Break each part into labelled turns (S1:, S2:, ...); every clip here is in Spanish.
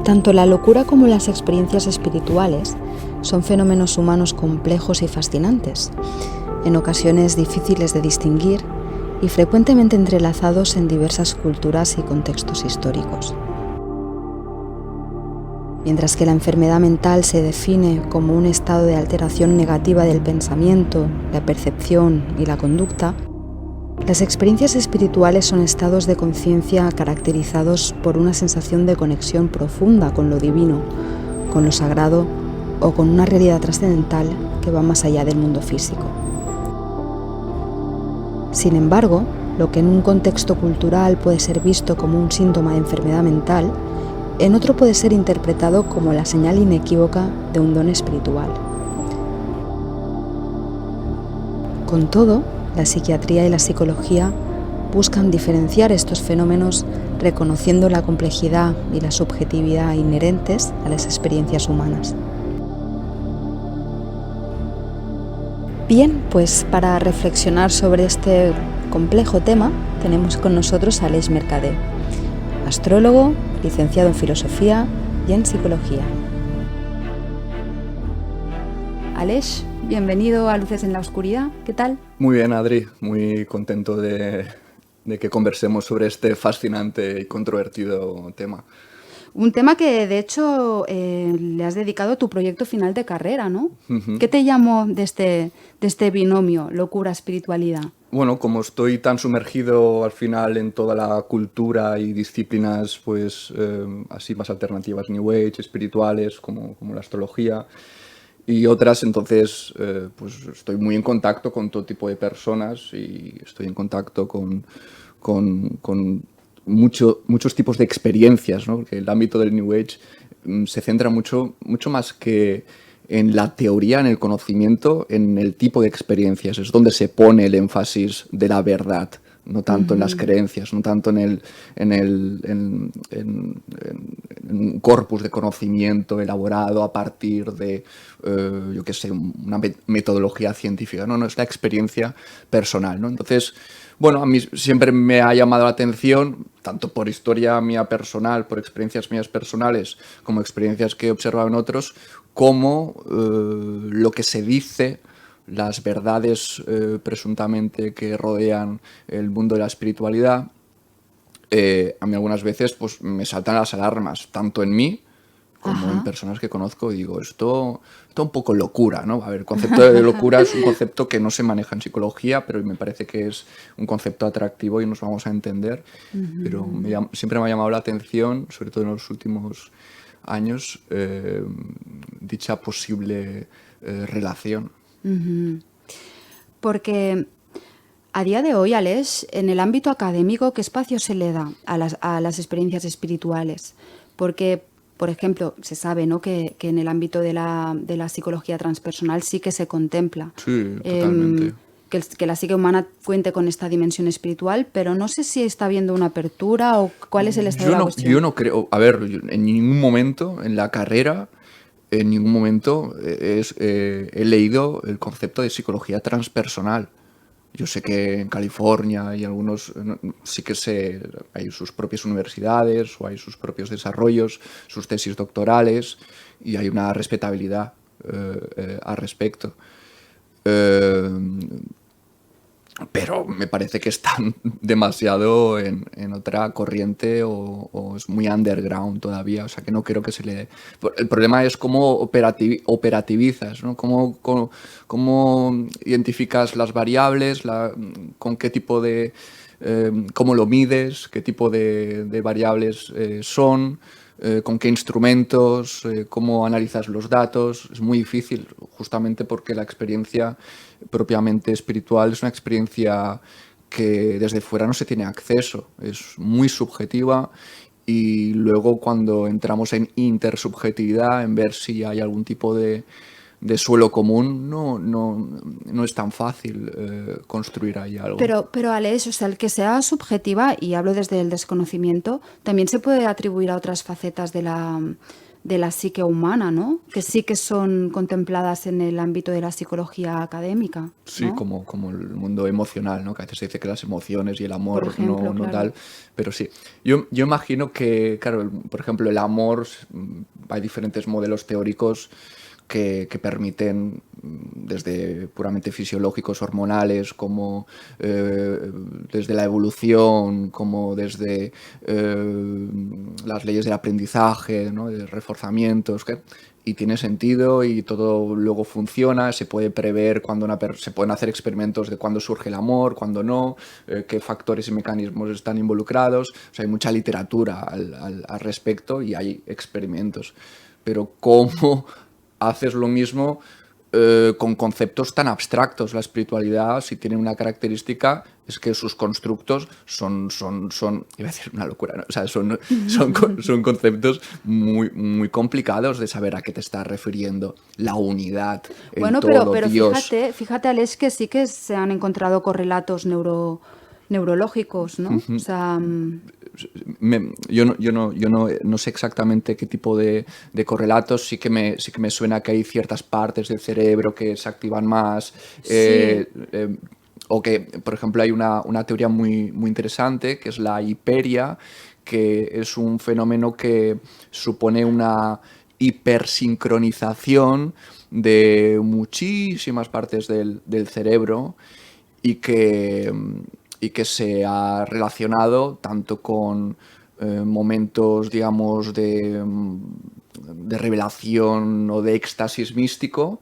S1: Tanto la locura como las experiencias espirituales son fenómenos humanos complejos y fascinantes, en ocasiones difíciles de distinguir y frecuentemente entrelazados en diversas culturas y contextos históricos. Mientras que la enfermedad mental se define como un estado de alteración negativa del pensamiento, la percepción y la conducta, las experiencias espirituales son estados de conciencia caracterizados por una sensación de conexión profunda con lo divino, con lo sagrado o con una realidad trascendental que va más allá del mundo físico. Sin embargo, lo que en un contexto cultural puede ser visto como un síntoma de enfermedad mental, en otro puede ser interpretado como la señal inequívoca de un don espiritual. Con todo, la psiquiatría y la psicología buscan diferenciar estos fenómenos reconociendo la complejidad y la subjetividad inherentes a las experiencias humanas. Bien, pues para reflexionar sobre este complejo tema tenemos con nosotros a Aleix Mercader, astrólogo, licenciado en filosofía y en psicología. Aleix, bienvenido a Luces en la Oscuridad, ¿qué tal?
S2: Muy bien, Adri, muy contento de que conversemos sobre este fascinante y controvertido tema.
S1: Un tema que de hecho le has dedicado a tu proyecto final de carrera, ¿no?
S2: Uh-huh.
S1: ¿Qué te llamó de este binomio, locura-espiritualidad?
S2: Bueno, como estoy tan sumergido al final en toda la cultura y disciplinas pues así más alternativas, New Age, espirituales, como la astrología y otras, entonces pues estoy muy en contacto con todo tipo de personas y estoy en contacto con muchos tipos de experiencias, ¿no? Porque el ámbito del New Age se centra mucho más que en la teoría, en el conocimiento, en el tipo de experiencias. Es donde se pone el énfasis de la verdad, no tanto en las creencias, no tanto en un corpus de conocimiento elaborado a partir de, yo qué sé, una metodología científica. No, es la experiencia personal, ¿no? Entonces, bueno, a mí siempre me ha llamado la atención, tanto por historia mía personal, por experiencias mías personales, como experiencias que he observado en otros, cómo lo que se dice, las verdades presuntamente que rodean el mundo de la espiritualidad, a mí algunas veces pues, me saltan las alarmas, tanto en mí como en personas que conozco, y digo, esto un poco locura, ¿no? A ver, el concepto de locura es un concepto que no se maneja en psicología, pero me parece que es un concepto atractivo y nos vamos a entender. Pero siempre me ha llamado la atención, sobre todo en los últimos años, dicha posible relación.
S1: Porque a día de hoy, Aleix, en el ámbito académico, ¿qué espacio se le da a las experiencias espirituales? Porque, por ejemplo, se sabe, ¿no?, que en el ámbito de la psicología transpersonal sí que se contempla.
S2: Sí, totalmente.
S1: Que la psique humana cuente con esta dimensión espiritual, pero no sé si está habiendo una apertura o cuál es el estado de la cuestión.
S2: Yo no creo, a ver, en ningún momento en la carrera, en ningún momento he leído el concepto de psicología transpersonal. Yo sé que en California hay algunos, sí que hay sus propias universidades o hay sus propios desarrollos, sus tesis doctorales y hay una respetabilidad al respecto. Pero me parece que están demasiado en otra corriente o es muy underground todavía, o sea que no creo que se le... El problema es cómo operativizas, ¿no? Cómo identificas las variables, con qué tipo de... cómo lo mides, qué tipo de variables son, con qué instrumentos, cómo analizas los datos. Es muy difícil, justamente porque la experiencia propiamente espiritual es una experiencia que desde fuera no se tiene acceso, es muy subjetiva y luego cuando entramos en intersubjetividad, en ver si hay algún tipo de suelo común, no es tan fácil construir ahí algo.
S1: Pero Aleix, o sea, el que sea subjetiva, y hablo desde el desconocimiento, también se puede atribuir a otras facetas de de la psique humana, ¿no? Que sí que son contempladas en el ámbito de la psicología académica,
S2: Sí,
S1: ¿no?
S2: como el mundo emocional, ¿no? Que a veces se dice que las emociones y el
S1: Por
S2: amor
S1: ejemplo,
S2: no
S1: claro.
S2: tal, pero sí. Yo imagino que, claro, por ejemplo, el amor, hay diferentes modelos teóricos que permiten, desde puramente fisiológicos, hormonales, como desde la evolución, como desde las leyes del aprendizaje, ¿no? De reforzamientos, y tiene sentido y todo luego funciona, se puede prever cuando se pueden hacer experimentos de cuándo surge el amor, cuándo no, qué factores y mecanismos están involucrados. O sea, hay mucha literatura al respecto y hay experimentos. Pero ¿cómo haces lo mismo con conceptos tan abstractos? La espiritualidad, si tiene una característica, es que sus constructos iba a decir una locura, ¿no? O sea, son conceptos muy complicados de saber a qué te estás refiriendo. La unidad, el
S1: Bueno,
S2: todo,
S1: pero
S2: Dios.
S1: fíjate, Alex, que sí que se han encontrado correlatos neurológicos, ¿no? O sea,
S2: Yo no sé exactamente qué tipo de correlatos, sí que me suena que hay ciertas partes del cerebro que se activan más,
S1: sí,
S2: o que, por ejemplo, hay una teoría muy interesante, que es la hiperia, que es un fenómeno que supone una hipersincronización de muchísimas partes del cerebro y que se ha relacionado tanto con momentos, digamos, de revelación o de éxtasis místico,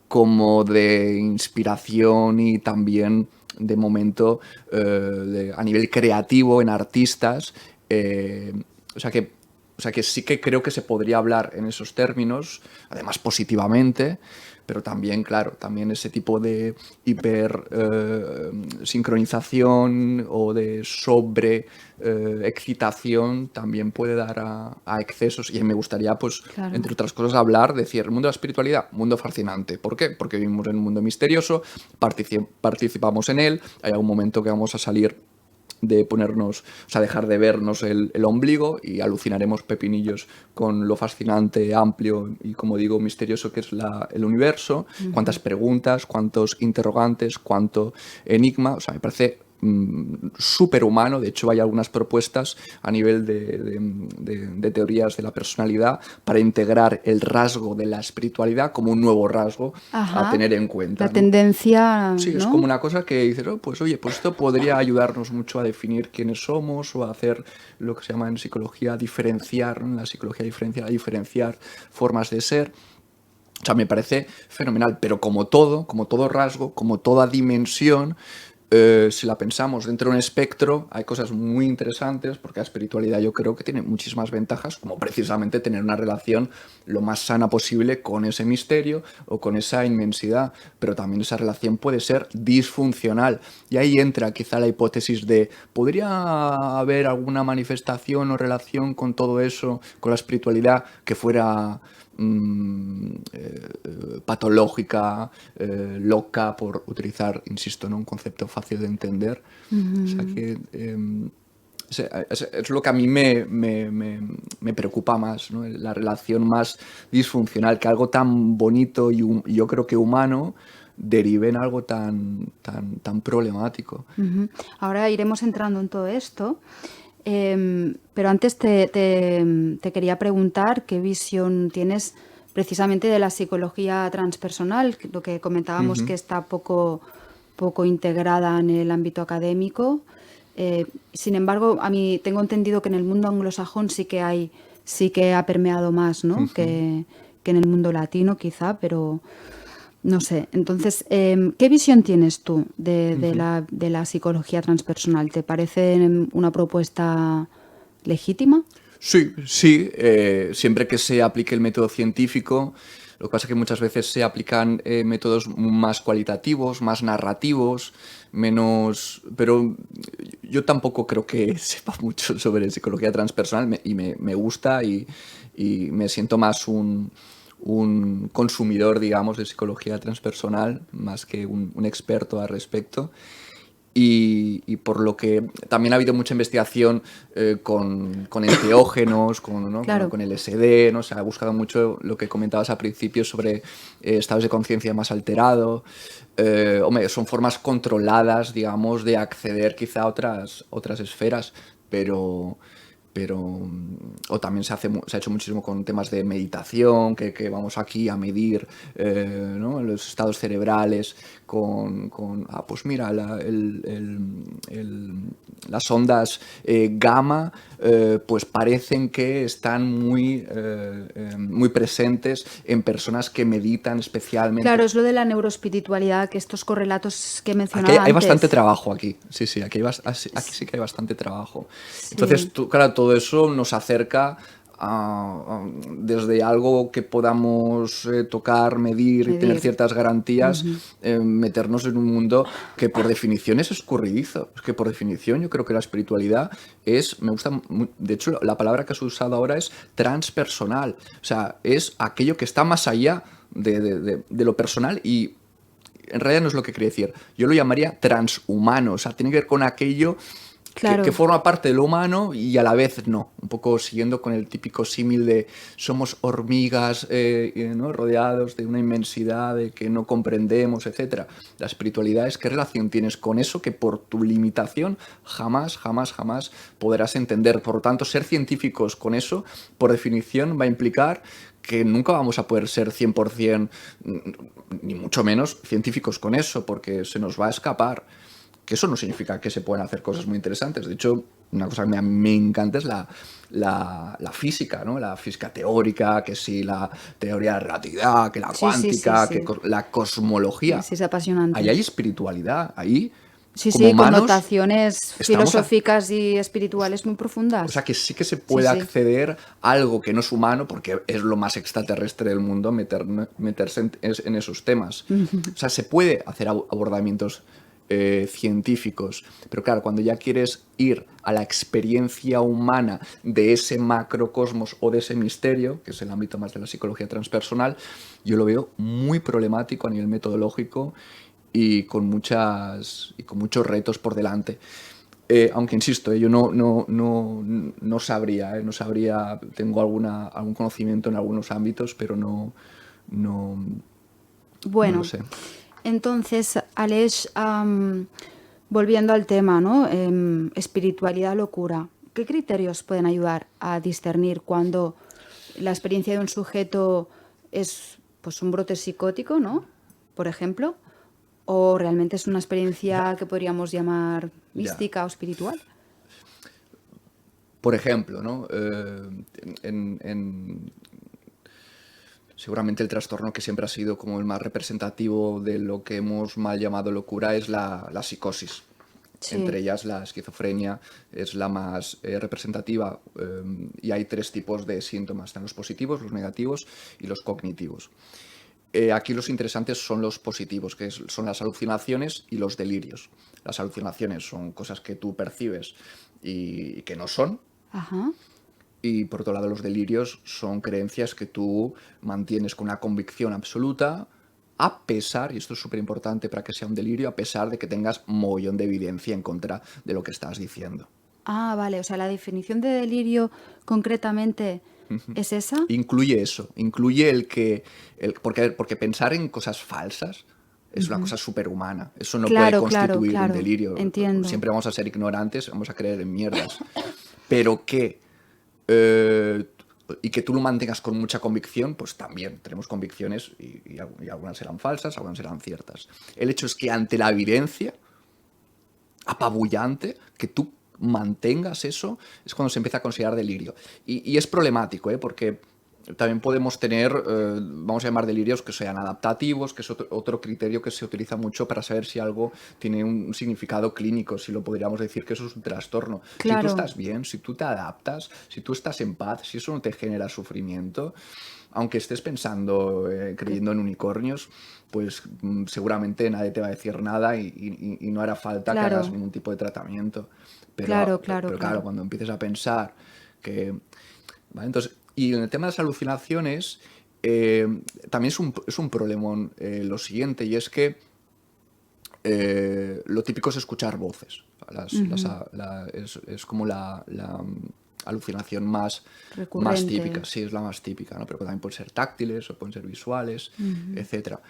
S2: como de inspiración y también de momento a nivel creativo en artistas. eh, o sea que o sea que sí que creo que se podría hablar en esos términos, además positivamente, pero también, claro, también ese tipo de hiper sincronización o de sobre excitación también puede dar a excesos. Y me gustaría, pues,
S1: claro.
S2: entre otras cosas, hablar, decir, el mundo de la espiritualidad, mundo fascinante. ¿Por qué? Porque vivimos en un mundo misterioso, participamos en él, hay algún momento que vamos a salir de ponernos, o sea, dejar de vernos el ombligo y alucinaremos pepinillos con lo fascinante, amplio y, como digo, misterioso que es el universo, cuántas preguntas, cuántos interrogantes, cuánto enigma. O sea, me parece súper humano. De hecho, hay algunas propuestas a nivel de teorías de la personalidad para integrar el rasgo de la espiritualidad como un nuevo rasgo a
S1: Ajá.
S2: tener en
S1: La
S2: cuenta, ¿no?
S1: tendencia,
S2: Sí, es como
S1: ¿no?
S2: una cosa que dices, oh, pues oye, pues esto podría ayudarnos mucho a definir quiénes somos o a hacer lo que se llama en psicología diferenciar, ¿no? En la psicología diferencial, diferenciar formas de ser. O sea, me parece fenomenal, pero como todo rasgo, como toda dimensión, si la pensamos dentro de un espectro, hay cosas muy interesantes, porque la espiritualidad yo creo que tiene muchísimas ventajas, como precisamente tener una relación lo más sana posible con ese misterio o con esa inmensidad, pero también esa relación puede ser disfuncional. Y ahí entra quizá la hipótesis de, ¿podría haber alguna manifestación o relación con todo eso, con la espiritualidad, que fuera patológica, loca, por utilizar, insisto, ¿no? Un concepto fácil de entender? O sea que es lo que a mí me preocupa más, ¿no? La relación más disfuncional, que algo tan bonito y yo creo que humano derive en algo tan problemático.
S1: Ujú. Ahora iremos entrando en todo esto, pero antes te quería preguntar qué visión tienes precisamente de la psicología transpersonal, lo que comentábamos que está poco integrada en el ámbito académico. Sin embargo, a mí tengo entendido que en el mundo anglosajón sí que ha permeado más, ¿no? Que en el mundo latino, quizá, pero no sé. Entonces, ¿qué visión tienes tú de la psicología transpersonal? ¿Te parece una propuesta legítima?
S2: Sí, sí, siempre que se aplique el método científico. Lo que pasa es que muchas veces se aplican métodos más cualitativos, más narrativos, menos. Pero yo tampoco creo que sepa mucho sobre psicología transpersonal, me gusta y me siento más un consumidor, digamos, de psicología transpersonal, más que un experto al respecto. y por lo que también ha habido mucha investigación con enteógenos, ¿no?
S1: Claro.
S2: Con LSD, ¿no? Se ha buscado mucho lo que comentabas al principio sobre estados de conciencia más alterado. Hombre, son formas controladas, digamos, de acceder quizá a otras esferas, pero, o también se ha hecho muchísimo con temas de meditación, que vamos aquí a medir ¿no? Los estados cerebrales pues mira, las ondas gamma pues parecen que están muy presentes en personas que meditan especialmente.
S1: Claro, es lo de la neuroespiritualidad, que estos correlatos que mencionaba
S2: Hay
S1: antes.
S2: bastante trabajo aquí, sí, aquí sí que hay bastante trabajo. Entonces, claro, todo eso nos acerca desde algo que podamos tocar, medir y tener ciertas garantías, meternos en un mundo que por definición es escurridizo. Es que por definición yo creo que la espiritualidad me gusta, de hecho la palabra que has usado ahora es transpersonal. O sea, es aquello que está más allá de lo personal y en realidad no es lo que quería decir. Yo lo llamaría transhumano. O sea, tiene que ver con aquello que forma parte de lo humano y a la vez no. Un poco siguiendo con el típico símil de somos hormigas ¿no? rodeados de una inmensidad de que no comprendemos, etc. La espiritualidad es qué relación tienes con eso que por tu limitación jamás podrás entender. Por lo tanto, ser científicos con eso, por definición, va a implicar que nunca vamos a poder ser 100%, ni mucho menos, científicos con eso, porque se nos va a escapar. Que eso no significa que se puedan hacer cosas muy interesantes. De hecho, una cosa que me encanta es la física, ¿no? La física teórica, que sí, la teoría de la relatividad, que la cuántica, que la cosmología.
S1: Sí, es apasionante.
S2: Ahí hay espiritualidad, ahí
S1: Sí,
S2: como humanos,
S1: connotaciones filosóficas y espirituales muy profundas.
S2: O sea, que sí que se puede acceder a algo que no es humano, porque es lo más extraterrestre del mundo meterse en esos temas. O sea, se puede hacer abordamientos científicos, pero claro, cuando ya quieres ir a la experiencia humana de ese macrocosmos o de ese misterio, que es el ámbito más de la psicología transpersonal, yo lo veo muy problemático a nivel metodológico y con muchos retos por delante. Aunque insisto, yo no sabría, tengo algún conocimiento en algunos ámbitos, pero no lo sé.
S1: Entonces, Aleix, volviendo al tema, ¿no? Espiritualidad, locura. ¿Qué criterios pueden ayudar a discernir cuando la experiencia de un sujeto es pues un brote psicótico, ¿no? Por ejemplo, o realmente es una experiencia que podríamos llamar mística o espiritual?
S2: Por ejemplo, ¿no? Seguramente el trastorno que siempre ha sido como el más representativo de lo que hemos mal llamado locura es la psicosis. Sí. Entre ellas la esquizofrenia es la más representativa y hay 3 tipos de síntomas. Están los positivos, los negativos y los cognitivos. Aquí los interesantes son los positivos, que son las alucinaciones y los delirios. Las alucinaciones son cosas que tú percibes y que no son.
S1: Ajá.
S2: Y por otro lado, los delirios son creencias que tú mantienes con una convicción absoluta, a pesar, y esto es súper importante para que sea un delirio, a pesar de que tengas mogollón de evidencia en contra de lo que estás diciendo.
S1: Ah, vale, o sea, la definición de delirio concretamente es esa.
S2: Incluye eso, incluye porque pensar en cosas falsas es una cosa superhumana. Eso no puede constituir un delirio.
S1: Entiendo.
S2: Siempre vamos a ser ignorantes, vamos a creer en mierdas. Pero y que tú lo mantengas con mucha convicción, pues también tenemos convicciones y algunas serán falsas, algunas serán ciertas. El hecho es que ante la evidencia apabullante, que tú mantengas eso, es cuando se empieza a considerar delirio. Y es problemático, porque también podemos tener, vamos a llamar delirios que sean adaptativos, que es otro criterio que se utiliza mucho para saber si algo tiene un significado clínico, si lo podríamos decir que eso es un trastorno. Claro. Si tú estás bien, si tú te adaptas, si tú estás en paz, si eso no te genera sufrimiento, aunque estés pensando, creyendo en unicornios, pues seguramente nadie te va a decir nada y no hará falta que hagas ningún tipo de tratamiento. Pero claro, cuando empieces a pensar que... ¿vale? Entonces, y en el tema de las alucinaciones, también es un problemón lo siguiente, y es que lo típico es escuchar voces. Es como la alucinación más
S1: Recurrente.
S2: típica, sí, es la más típica, ¿no? Pero también pueden ser táctiles o pueden ser visuales, etcétera.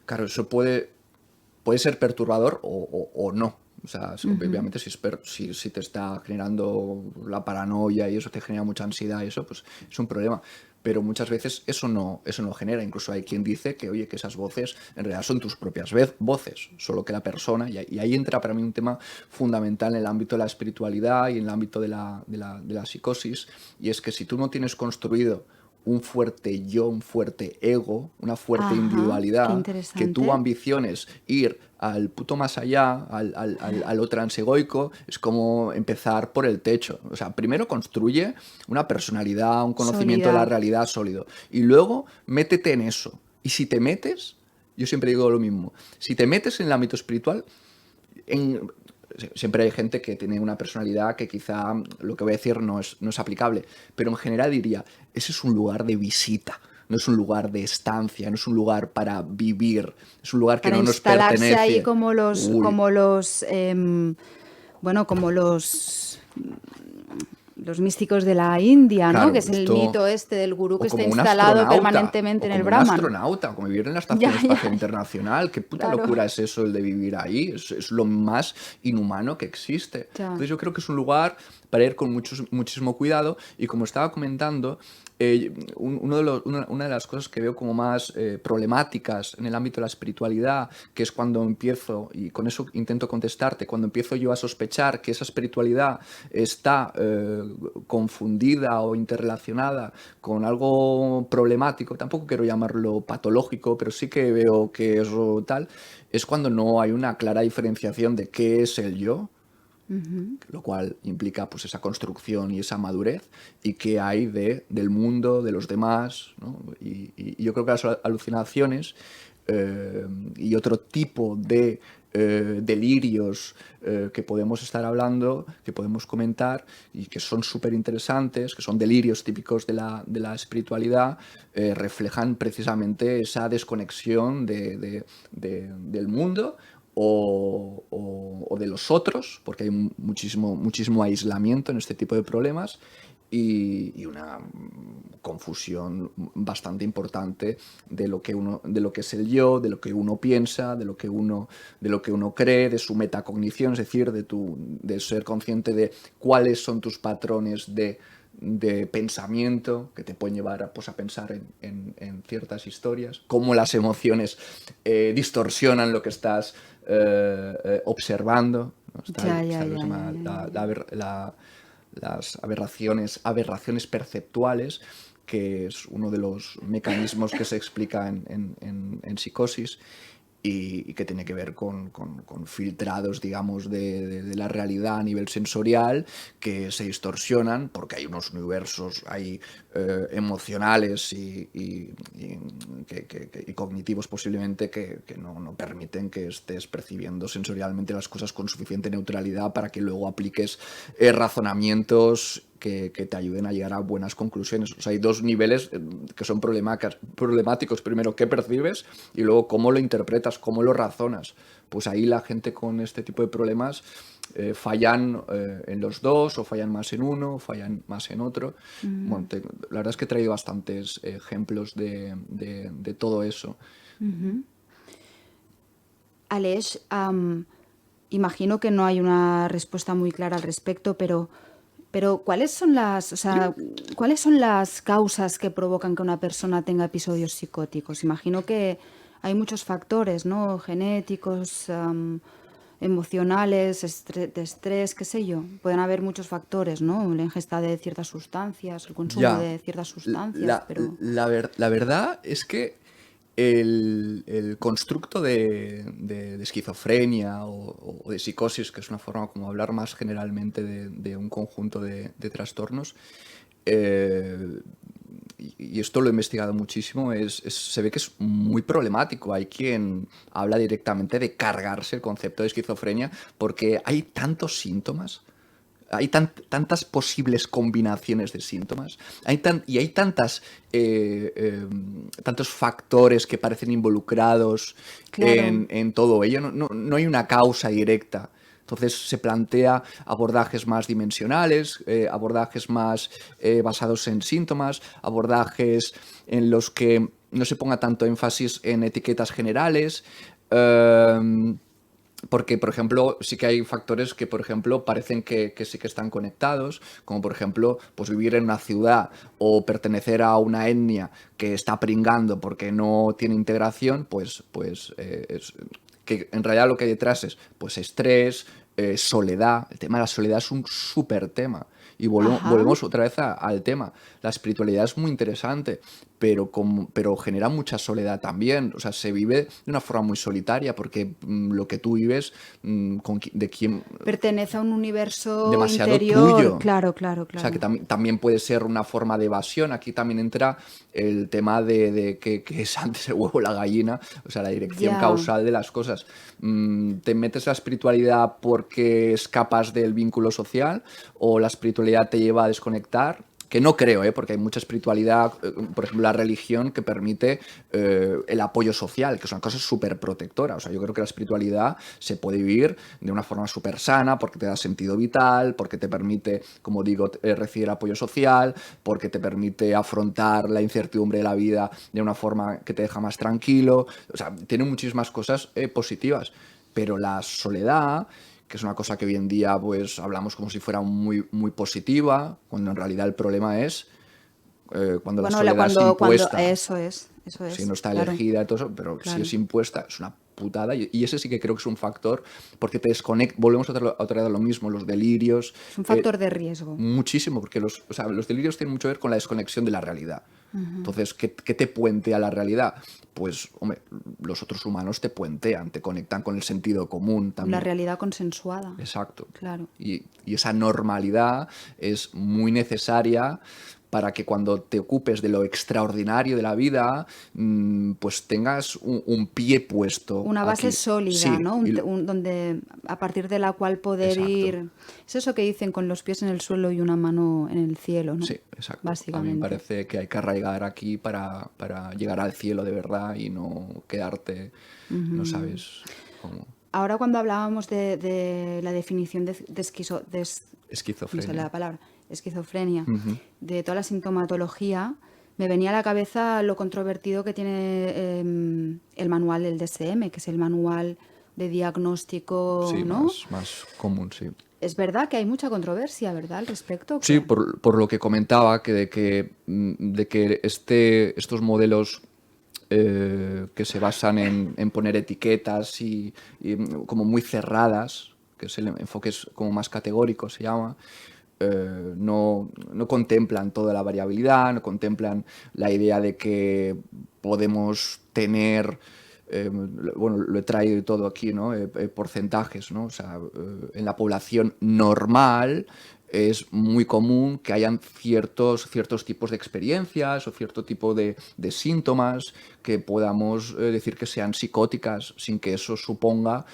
S2: Claro, eso puede ser perturbador o no. O sea, obviamente si te está generando la paranoia y eso te genera mucha ansiedad y eso, pues es un problema. Pero muchas veces eso no genera. Incluso hay quien dice que, oye, que esas voces en realidad son tus propias voces, solo que la persona, y ahí entra para mí un tema fundamental en el ámbito de la espiritualidad y en el ámbito de la psicosis, y es que si tú no tienes construido un fuerte yo, un fuerte ego, una fuerte
S1: Ajá, qué
S2: individualidad, que tú
S1: interesante.
S2: ambiciones ir al puto más allá, a lo transegoico, es como empezar por el techo. O sea, primero construye una personalidad, un conocimiento de la
S1: Sólida.
S2: realidad sólido, y luego métete en eso. Y si te metes, yo siempre digo lo mismo, si te metes en el ámbito espiritual, en, siempre hay gente que tiene una personalidad que quizá lo que voy a decir no es aplicable, pero en general diría, ese es un lugar de visita, no es un lugar de estancia, no es un lugar para vivir, es un lugar que
S1: Para
S2: no nos
S1: instalarse ahí
S2: pertenece. Uy,
S1: bueno, como los místicos de la India, ¿no? Que
S2: claro,
S1: es el
S2: esto...
S1: mito este del gurú
S2: O
S1: que está
S2: como un
S1: instalado
S2: astronauta,
S1: permanentemente
S2: o
S1: en el
S2: como un
S1: Brahman.
S2: astronauta, como vivir en la
S1: Ya,
S2: Estación
S1: ya,
S2: Espacial Internacional. ¿Qué puta
S1: claro.
S2: locura es eso, el de vivir ahí? Es lo más inhumano que existe.
S1: Ya.
S2: Entonces yo creo que es un lugar para ir con muchísimo cuidado, y como estaba comentando, una de las cosas que veo como más problemáticas en el ámbito de la espiritualidad, que es cuando empiezo, y con eso intento contestarte, cuando empiezo yo a sospechar que esa espiritualidad está confundida o interrelacionada con algo problemático, tampoco quiero llamarlo patológico, pero sí que veo que eso tal, es cuando no hay una clara diferenciación de qué es el yo, lo cual implica pues esa construcción y esa madurez, y qué hay del mundo, de los demás, ¿no? Y yo creo que las alucinaciones y otro tipo de delirios que podemos estar hablando, que podemos comentar y que son súper interesantes, que son delirios típicos de la espiritualidad, reflejan precisamente esa desconexión del mundo o de los otros, porque hay muchísimo aislamiento en este tipo de problemas, y una confusión bastante importante de lo que es el yo, de lo que uno piensa, de lo que uno cree, de su metacognición, es decir, de ser consciente de cuáles son tus patrones de pensamiento que te pueden llevar a pensar en ciertas historias, cómo las emociones distorsionan lo que estás observando, ¿no?
S1: Ya,
S2: Está
S1: ya,
S2: lo que
S1: ya,
S2: se
S1: ya,
S2: llama
S1: ya, ya.
S2: las aberraciones perceptuales, que es uno de los mecanismos que se explica en psicosis, y que tiene que ver con filtrados, digamos, de la realidad a nivel sensorial, que se distorsionan porque hay unos universos ahí emocionales y cognitivos posiblemente que no permiten que estés percibiendo sensorialmente las cosas con suficiente neutralidad para que luego apliques razonamientos que te ayuden a llegar a buenas conclusiones. O sea, hay dos niveles que son problemáticos. Primero, qué percibes, y luego cómo lo interpretas, cómo lo razonas. Pues ahí la gente con este tipo de problemas fallan en los dos, o fallan más en uno, o fallan más en otro. Bueno, la verdad es que he traído bastantes ejemplos de todo eso.
S1: Aleix, imagino que no hay una respuesta muy clara al respecto, pero o sea, ¿cuáles son las causas que provocan que una persona tenga episodios psicóticos? Imagino que hay muchos factores, ¿no? Genéticos, emocionales, de estrés, qué sé yo. Pueden haber muchos factores, ¿no? La ingesta de ciertas sustancias, el consumo
S2: Ya,
S1: de ciertas sustancias,
S2: la,
S1: pero...
S2: la verdad es que el constructo de esquizofrenia o de psicosis, que es una forma como hablar más generalmente de un conjunto de trastornos, eh, y esto lo he investigado muchísimo, se ve que es muy problemático. Hay quien habla directamente de cargarse el concepto de esquizofrenia porque hay tantos síntomas, hay tantas posibles combinaciones de síntomas, y hay tantos factores que parecen involucrados
S1: Claro.
S2: en todo ello. No hay una causa directa. Entonces se plantea abordajes más dimensionales, abordajes más basados en síntomas, abordajes en los que no se ponga tanto énfasis en etiquetas generales. Porque, por ejemplo, sí que hay factores que, por ejemplo, parecen que sí que están conectados, como por ejemplo, pues vivir en una ciudad o pertenecer a una etnia que está pringando porque no tiene integración, que en realidad lo que hay detrás es pues estrés, soledad. El tema de la soledad es un súper tema. Y
S1: Ajá.
S2: volvemos otra vez al tema. La espiritualidad es muy interesante, pero genera mucha soledad también. O sea, se vive de una forma muy solitaria porque lo que tú vives, de quién,
S1: Pertenece a un universo
S2: demasiado
S1: interior.
S2: tuyo.
S1: Claro, claro,
S2: O sea, que
S1: claro.
S2: también puede ser una forma de evasión. Aquí también entra el tema de que es antes el huevo o la gallina, o sea, la dirección
S1: Ya.
S2: causal de las cosas. ¿Te metes la espiritualidad porque escapas del vínculo social o la espiritualidad te lleva a desconectar? Que no creo, porque hay mucha espiritualidad, por ejemplo, la religión que permite el apoyo social, que es una cosa súper protectora. O sea, yo creo que la espiritualidad se puede vivir de una forma súper sana porque te da sentido vital, porque te permite, como digo, recibir apoyo social, porque te permite afrontar la incertidumbre de la vida de una forma que te deja más tranquilo. O sea, tiene muchísimas cosas positivas. Pero la soledad, que es una cosa que hoy en día pues hablamos como si fuera muy, muy positiva, cuando en realidad el problema es cuando la
S1: Bueno,
S2: soledad es
S1: cuando,
S2: impuesta,
S1: eso
S2: si
S1: es,
S2: no está
S1: claro,
S2: elegida y todo eso, pero si
S1: claro.
S2: es impuesta es una putada y ese sí que creo que es un factor porque te desconecta, volvemos otra vez a lo mismo, los delirios,
S1: Es un factor de riesgo.
S2: muchísimo, porque o sea, los delirios tienen mucho que ver con la desconexión de la realidad. Entonces, ¿qué te puentea la realidad? Pues, hombre, los otros humanos te puentean, te conectan con el sentido común
S1: La
S2: también.
S1: realidad consensuada.
S2: Exacto.
S1: Claro.
S2: Y esa normalidad es muy necesaria para que cuando te ocupes de lo extraordinario de la vida, pues tengas un pie puesto
S1: Una base
S2: aquí.
S1: sólida,
S2: Sí,
S1: ¿no? Donde a partir de la cual poder
S2: exacto.
S1: ir. Es eso que dicen con los pies en el suelo y una mano en el cielo, ¿no?
S2: Sí, exacto. A mí me
S1: Básicamente.
S2: parece que hay que arraigar aquí para llegar al cielo de verdad y no quedarte, no sabes cómo.
S1: Ahora cuando hablábamos de la definición me sale
S2: Esquizofrenia.
S1: la palabra, esquizofrenia,
S2: Ujú.
S1: de toda la sintomatología, me venía a la cabeza lo controvertido que tiene el manual del DSM, que es el manual de diagnóstico,
S2: Sí,
S1: ¿no?
S2: más común, sí.
S1: Es verdad que hay mucha controversia, ¿verdad? Al respecto, ¿o
S2: Sí,
S1: qué?
S2: por lo que comentaba, de que estos modelos que se basan en poner etiquetas y como muy cerradas, que es el enfoque es como más categórico, se llama, no contemplan toda la variabilidad, no contemplan la idea de que podemos tener, bueno, lo he traído todo aquí, ¿no? Porcentajes, ¿no? O sea, en la población normal es muy común que hayan ciertos tipos de experiencias o cierto tipo de síntomas que podamos decir que sean psicóticas sin que eso suponga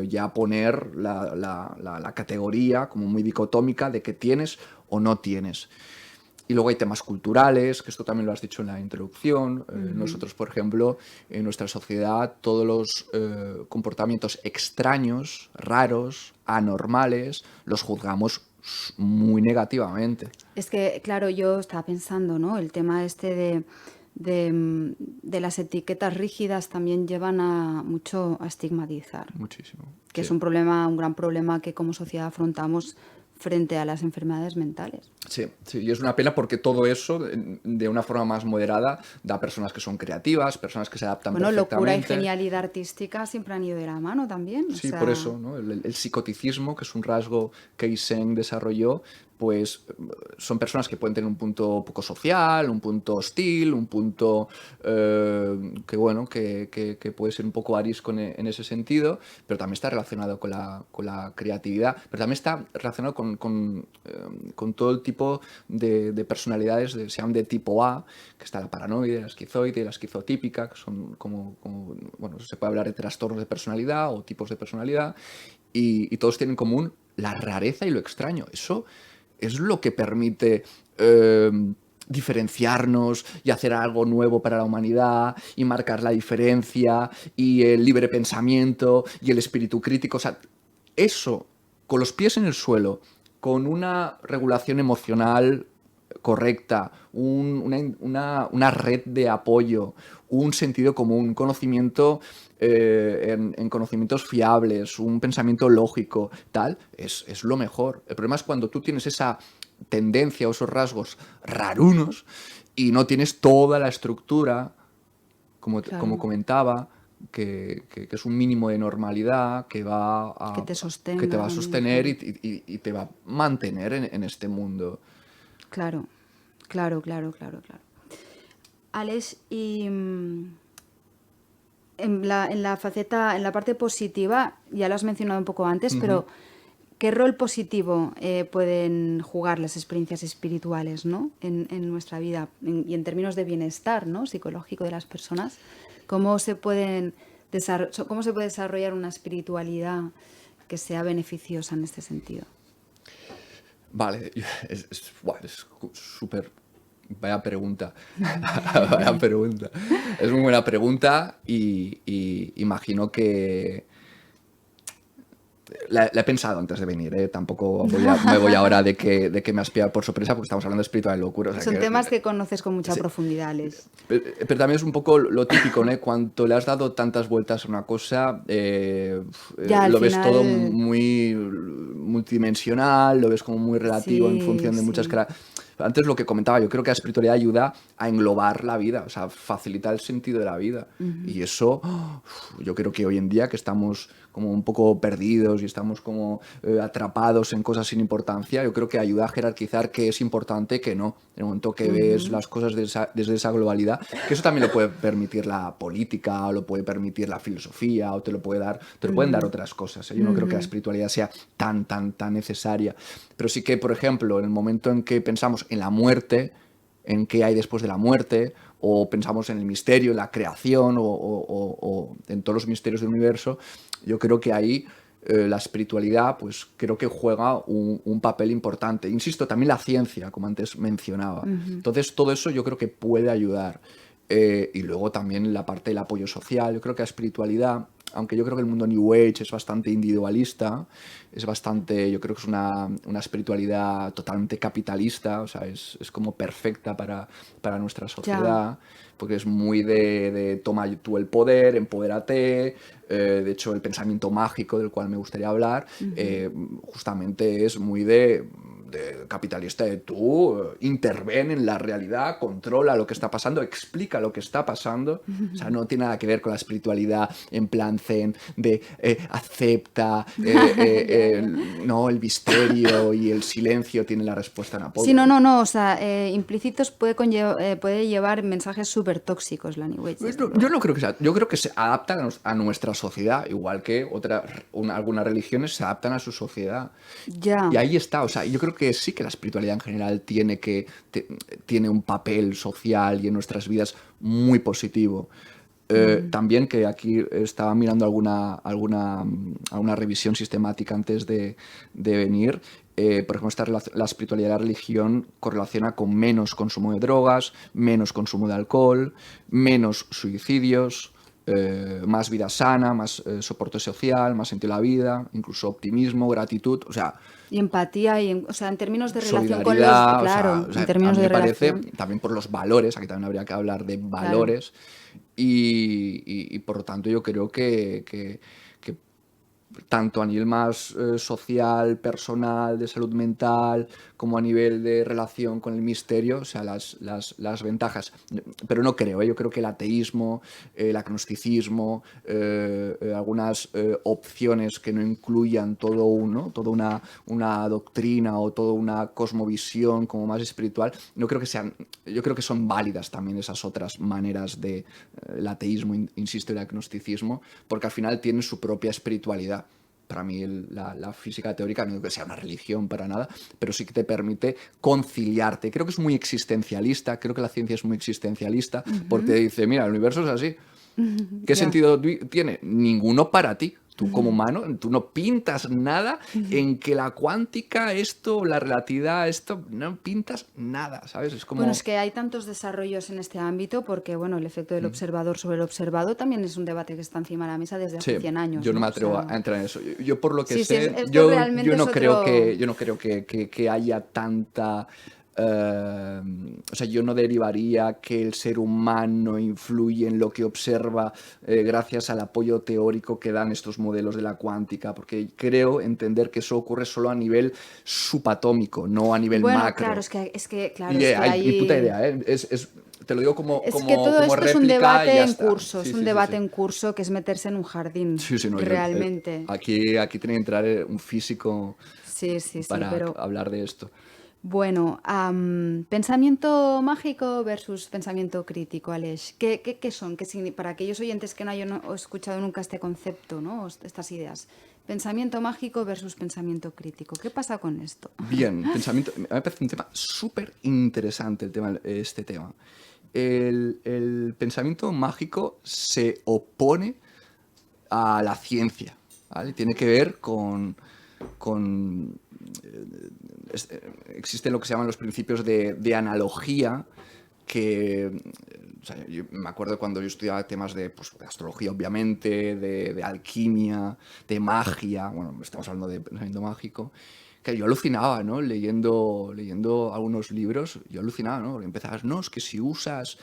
S2: ya poner la categoría como muy dicotómica de que tienes o no tienes. Y luego hay temas culturales, que esto también lo has dicho en la introducción. Nosotros, por ejemplo, en nuestra sociedad, todos los comportamientos extraños, raros, anormales, los juzgamos muy negativamente.
S1: Es que, claro, yo estaba pensando, ¿no? El tema este de las etiquetas rígidas también llevan a mucho a estigmatizar,
S2: Muchísimo.
S1: que es
S2: Sí.
S1: un problema, un gran problema que como sociedad afrontamos frente a las enfermedades mentales.
S2: Sí, sí, y es una pena porque todo eso, de una forma más moderada, da personas que son creativas, personas que se adaptan
S1: Bueno, locura y
S2: perfectamente.
S1: genialidad artística siempre han ido de la mano también, o
S2: Sí, por
S1: sea,
S2: eso, ¿no? El psicoticismo, que es un rasgo que Eysenck desarrolló, pues son personas que pueden tener un punto poco social, un punto hostil, un punto que bueno, que puede ser un poco arisco en ese sentido, pero también está relacionado con la creatividad, pero también está relacionado con todo el tipo de personalidades, se llaman de tipo A, que está la paranoide, la esquizoide, la esquizotípica, que son bueno, se puede hablar de trastornos de personalidad o tipos de personalidad, y todos tienen en común la rareza y lo extraño. Eso es lo que permite diferenciarnos y hacer algo nuevo para la humanidad y marcar la diferencia y el libre pensamiento y el espíritu crítico. O sea, eso, con los pies en el suelo, con una regulación emocional correcta, una red de apoyo, un sentido común, un conocimiento en conocimientos fiables, un pensamiento lógico, tal, es lo mejor. El problema es cuando tú tienes esa tendencia o esos rasgos rarunos y no tienes toda la estructura, como comentaba, que es un mínimo de normalidad que te va a sostener y te va a mantener en este mundo.
S1: Claro. Alex, y en la faceta, en la parte positiva, ya lo has mencionado un poco antes, pero ¿qué rol positivo pueden jugar las experiencias espirituales, ¿no? en nuestra vida y en términos de bienestar, ¿no? psicológico de las personas? ¿Cómo se puede desarrollar una espiritualidad que sea beneficiosa en este sentido?
S2: Vale, es súper... Vaya pregunta. Vaya pregunta. Es muy buena pregunta y imagino que... La he pensado antes de venir, ¿eh? Tampoco me voy ahora de que me has pillado por sorpresa porque estamos hablando de espiritual locura. O sea,
S1: Son temas que conoces con mucha profundidad, Alex.
S2: Pero también es un poco lo típico, ¿no? Cuando le has dado tantas vueltas a una cosa, lo ves todo muy multidimensional, lo ves como muy relativo en función de muchas caras. Antes lo que comentaba, yo creo que la espiritualidad ayuda a englobar la vida, o sea, facilita el sentido de la vida. Y eso, yo creo que hoy en día que estamos como un poco perdidos y estamos como atrapados en cosas sin importancia, yo creo que ayuda a jerarquizar qué es importante y qué no. En el momento que ves las cosas desde esa globalidad, que eso también lo puede permitir la política, o lo puede permitir la filosofía, o te lo pueden dar otras cosas, ¿eh? Yo no creo que la espiritualidad sea tan necesaria. Pero sí que, por ejemplo, en el momento en que pensamos en la muerte, en qué hay después de la muerte, o pensamos en el misterio, en la creación, o en todos los misterios del universo, yo creo que ahí la espiritualidad, pues creo que juega un papel importante. Insisto, también la ciencia, como antes mencionaba. Entonces, todo eso yo creo que puede ayudar. Y luego también la parte del apoyo social. Yo creo que la espiritualidad, aunque yo creo que el mundo New Age es bastante individualista, yo creo que es una espiritualidad totalmente capitalista, o sea, es como perfecta para nuestra sociedad, porque es muy de toma tú el poder, empodérate. De hecho, el pensamiento mágico del cual me gustaría hablar, justamente es muy de capitalista, de tú interven en la realidad, controla lo que está pasando, explica lo que está pasando. O sea, no tiene nada que ver con la espiritualidad en plan zen de acepta, no, el misterio y el silencio tiene la respuesta en apoyo.
S1: Sí, no, o sea, implícitos puede llevar mensajes súper tóxicos la New Age.
S2: Yo no creo que sea, yo creo que se adaptan a nuestra sociedad, igual que algunas religiones se adaptan a su sociedad.
S1: Ya.
S2: Y ahí está, o sea, yo creo que sí que la espiritualidad en general tiene un papel social y en nuestras vidas muy positivo. También que aquí estaba mirando alguna revisión sistemática antes de venir. Por ejemplo, la espiritualidad y la religión correlaciona con menos consumo de drogas, menos consumo de alcohol, menos suicidios, más vida sana, más soporte social, más sentido de la vida, incluso optimismo, gratitud, o sea...
S1: Y empatía, o sea, en términos de relación con los...
S2: Claro,
S1: en términos de relación.
S2: Parece, también por los valores, aquí también habría que hablar de valores, y por lo tanto yo creo que tanto a nivel más social, personal, de salud mental, como a nivel de relación con el misterio, o sea, las ventajas. Pero no creo, yo creo que el ateísmo, el agnosticismo, algunas opciones que no incluyan toda una doctrina o toda una cosmovisión como más espiritual, yo creo que son válidas también esas otras maneras de el ateísmo, insisto, y el agnosticismo, porque al final tienen su propia espiritualidad. Para mí la física teórica, no digo que sea una religión para nada, pero sí que te permite conciliarte. Creo que es muy existencialista, creo que la ciencia es muy existencialista, porque dice, mira, el universo es así. ¿Qué sentido tiene? Ninguno para ti. Tú como humano, tú no pintas nada en que la cuántica, esto, la relatividad, esto, no pintas nada, ¿sabes? Es
S1: Bueno,
S2: como...
S1: es que hay tantos desarrollos en este ámbito porque, bueno, el efecto del observador sobre el observado también es un debate que está encima de la mesa desde hace
S2: Sí,
S1: 100 años,
S2: yo no
S1: ¿no?
S2: me
S1: O
S2: atrevo
S1: sea,
S2: a entrar en eso. Yo por lo que
S1: sí, sí,
S2: sé,
S1: esto realmente es otro...
S2: yo no creo que haya tanta... o sea, yo no derivaría que el ser humano influye en lo que observa gracias al apoyo teórico que dan estos modelos de la cuántica, porque creo entender que eso ocurre solo a nivel subatómico, no a nivel
S1: Bueno, claro,
S2: macro.
S1: claro,
S2: Y
S1: es que
S2: hay ni puta
S1: hay...
S2: idea, ¿eh? Te lo digo
S1: Es que todo
S2: como
S1: esto es un
S2: réplica y
S1: debate
S2: ya
S1: en
S2: está.
S1: curso, es
S2: Sí,
S1: un
S2: sí, sí,
S1: debate
S2: sí.
S1: en curso que es meterse en un jardín,
S2: Sí, sí, no,
S1: realmente.
S2: aquí tiene que entrar un físico
S1: Sí, sí, sí,
S2: para
S1: pero
S2: hablar de esto.
S1: bueno, pensamiento mágico versus pensamiento crítico, Aleix. ¿Qué son? Para aquellos oyentes que no hayan escuchado nunca este concepto, ¿no? Estas ideas. Pensamiento mágico versus pensamiento crítico. ¿Qué pasa con esto?
S2: Bien, me parece un tema súper interesante este tema. El pensamiento mágico se opone a la ciencia, ¿vale? Tiene que ver con existen lo que se llaman los principios de analogía que o sea, yo me acuerdo cuando yo estudiaba temas pues, de astrología, obviamente, de alquimia, de magia, bueno, estamos hablando de pensamiento mágico, que yo alucinaba, ¿no? Leyendo algunos libros, yo alucinaba, ¿no? Porque empezabas, no, es que si usas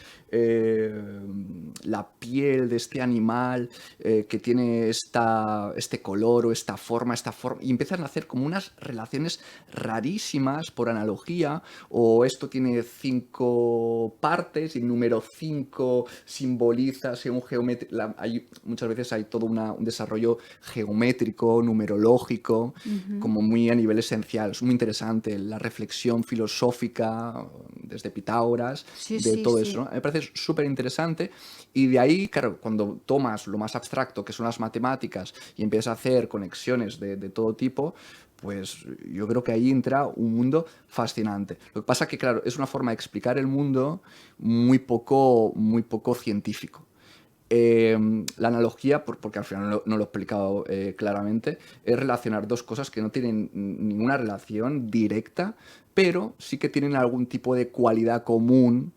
S2: la piel de este animal que tiene este color o esta forma, y empiezan a hacer como unas relaciones rarísimas por analogía, o esto tiene 5 partes y el número 5 simboliza según geometría. Muchas veces hay todo un desarrollo geométrico, numerológico, como muy a nivel esencial. Es muy interesante la reflexión filosófica desde Pitágoras
S1: Sí,
S2: de
S1: sí,
S2: todo eso,
S1: sí.
S2: ¿no? Me parece súper interesante y de ahí, claro, cuando tomas lo más abstracto que son las matemáticas y empiezas a hacer conexiones de todo tipo, pues yo creo que ahí entra un mundo fascinante. Lo que pasa que, claro, es una forma de explicar el mundo muy poco científico. La analogía, porque al final no lo he explicado claramente, es relacionar dos cosas que no tienen ninguna relación directa, pero sí que tienen algún tipo de cualidad común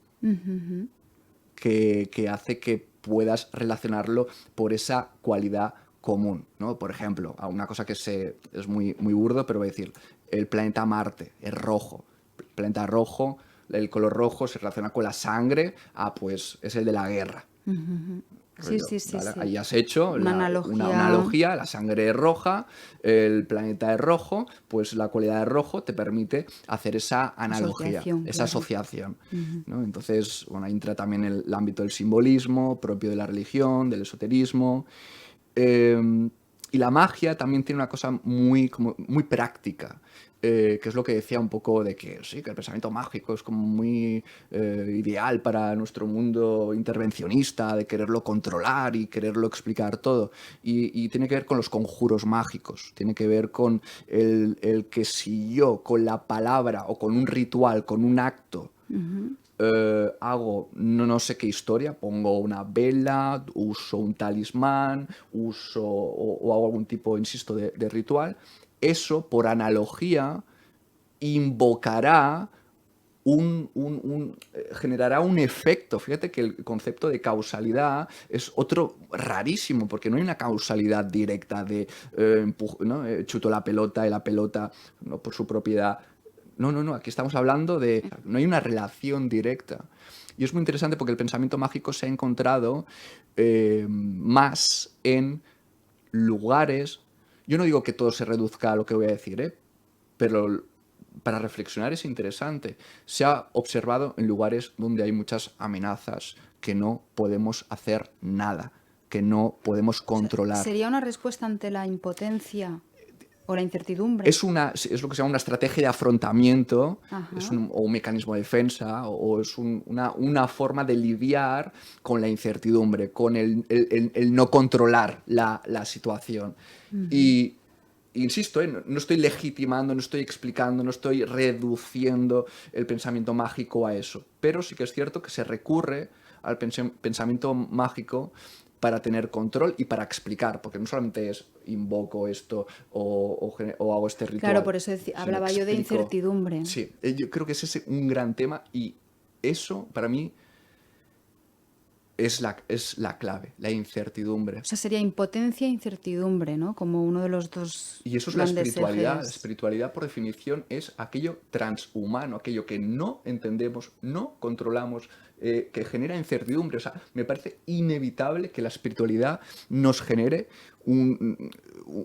S2: que hace que puedas relacionarlo por esa cualidad común, ¿no? Por ejemplo, a una cosa que es muy burdo, pero voy a decir, el planeta Marte es rojo. El planeta rojo, el color rojo se relaciona con la sangre, pues es el de la guerra.
S1: Sí, sí, sí,
S2: ¿Vale?
S1: sí.
S2: Ahí has hecho
S1: Una
S2: una
S1: analogía,
S2: analogía, la sangre es roja, el planeta es rojo, pues la cualidad de rojo te permite hacer esa analogía,
S1: asociación,
S2: esa
S1: claro.
S2: asociación, ¿no? Entonces, bueno, ahí entra también el ámbito del simbolismo propio de la religión, del esoterismo. Y la magia también tiene una cosa muy práctica, que es lo que decía un poco de que sí, que el pensamiento mágico es como muy ideal para nuestro mundo intervencionista, de quererlo controlar y quererlo explicar todo. Y tiene que ver con los conjuros mágicos, tiene que ver con el que si yo con la palabra o con un ritual, con un acto, hago no sé qué historia, pongo una vela, uso un talismán, o hago algún tipo, insisto, de ritual, eso por analogía invocará generará un efecto. Fíjate que el concepto de causalidad es otro rarísimo, porque no hay una causalidad directa de ¿no? Chuto la pelota y la pelota, no por su propiedad. No, aquí estamos hablando de... No hay una relación directa. Y es muy interesante porque el pensamiento mágico se ha encontrado más en lugares... Yo no digo que todo se reduzca a lo que voy a decir, pero para reflexionar es interesante. Se ha observado en lugares donde hay muchas amenazas, que no podemos hacer nada, que no podemos
S1: O sea,
S2: controlar.
S1: ¿sería una respuesta ante la impotencia o la incertidumbre?
S2: Es lo que se llama una estrategia de afrontamiento,
S1: Ajá.
S2: o un mecanismo de defensa, o es una forma de lidiar con la incertidumbre, con el no controlar la situación. Y insisto, no estoy legitimando, no estoy explicando, no estoy reduciendo el pensamiento mágico a eso, pero sí que es cierto que se recurre al pensamiento mágico para tener control y para explicar, porque no solamente es invoco esto o hago este ritual.
S1: Claro, por eso
S2: sino
S1: hablaba yo de
S2: explico.
S1: incertidumbre.
S2: Sí, yo creo que ese es un gran tema y eso para mí es la clave, la incertidumbre.
S1: O sea, sería impotencia e incertidumbre, ¿no? Como uno de los dos
S2: Y eso es la
S1: grandes
S2: espiritualidad. La
S1: ejes.
S2: espiritualidad, por definición, es aquello transhumano, aquello que no entendemos, no controlamos, que genera incertidumbre. O sea, me parece inevitable que la espiritualidad nos genere un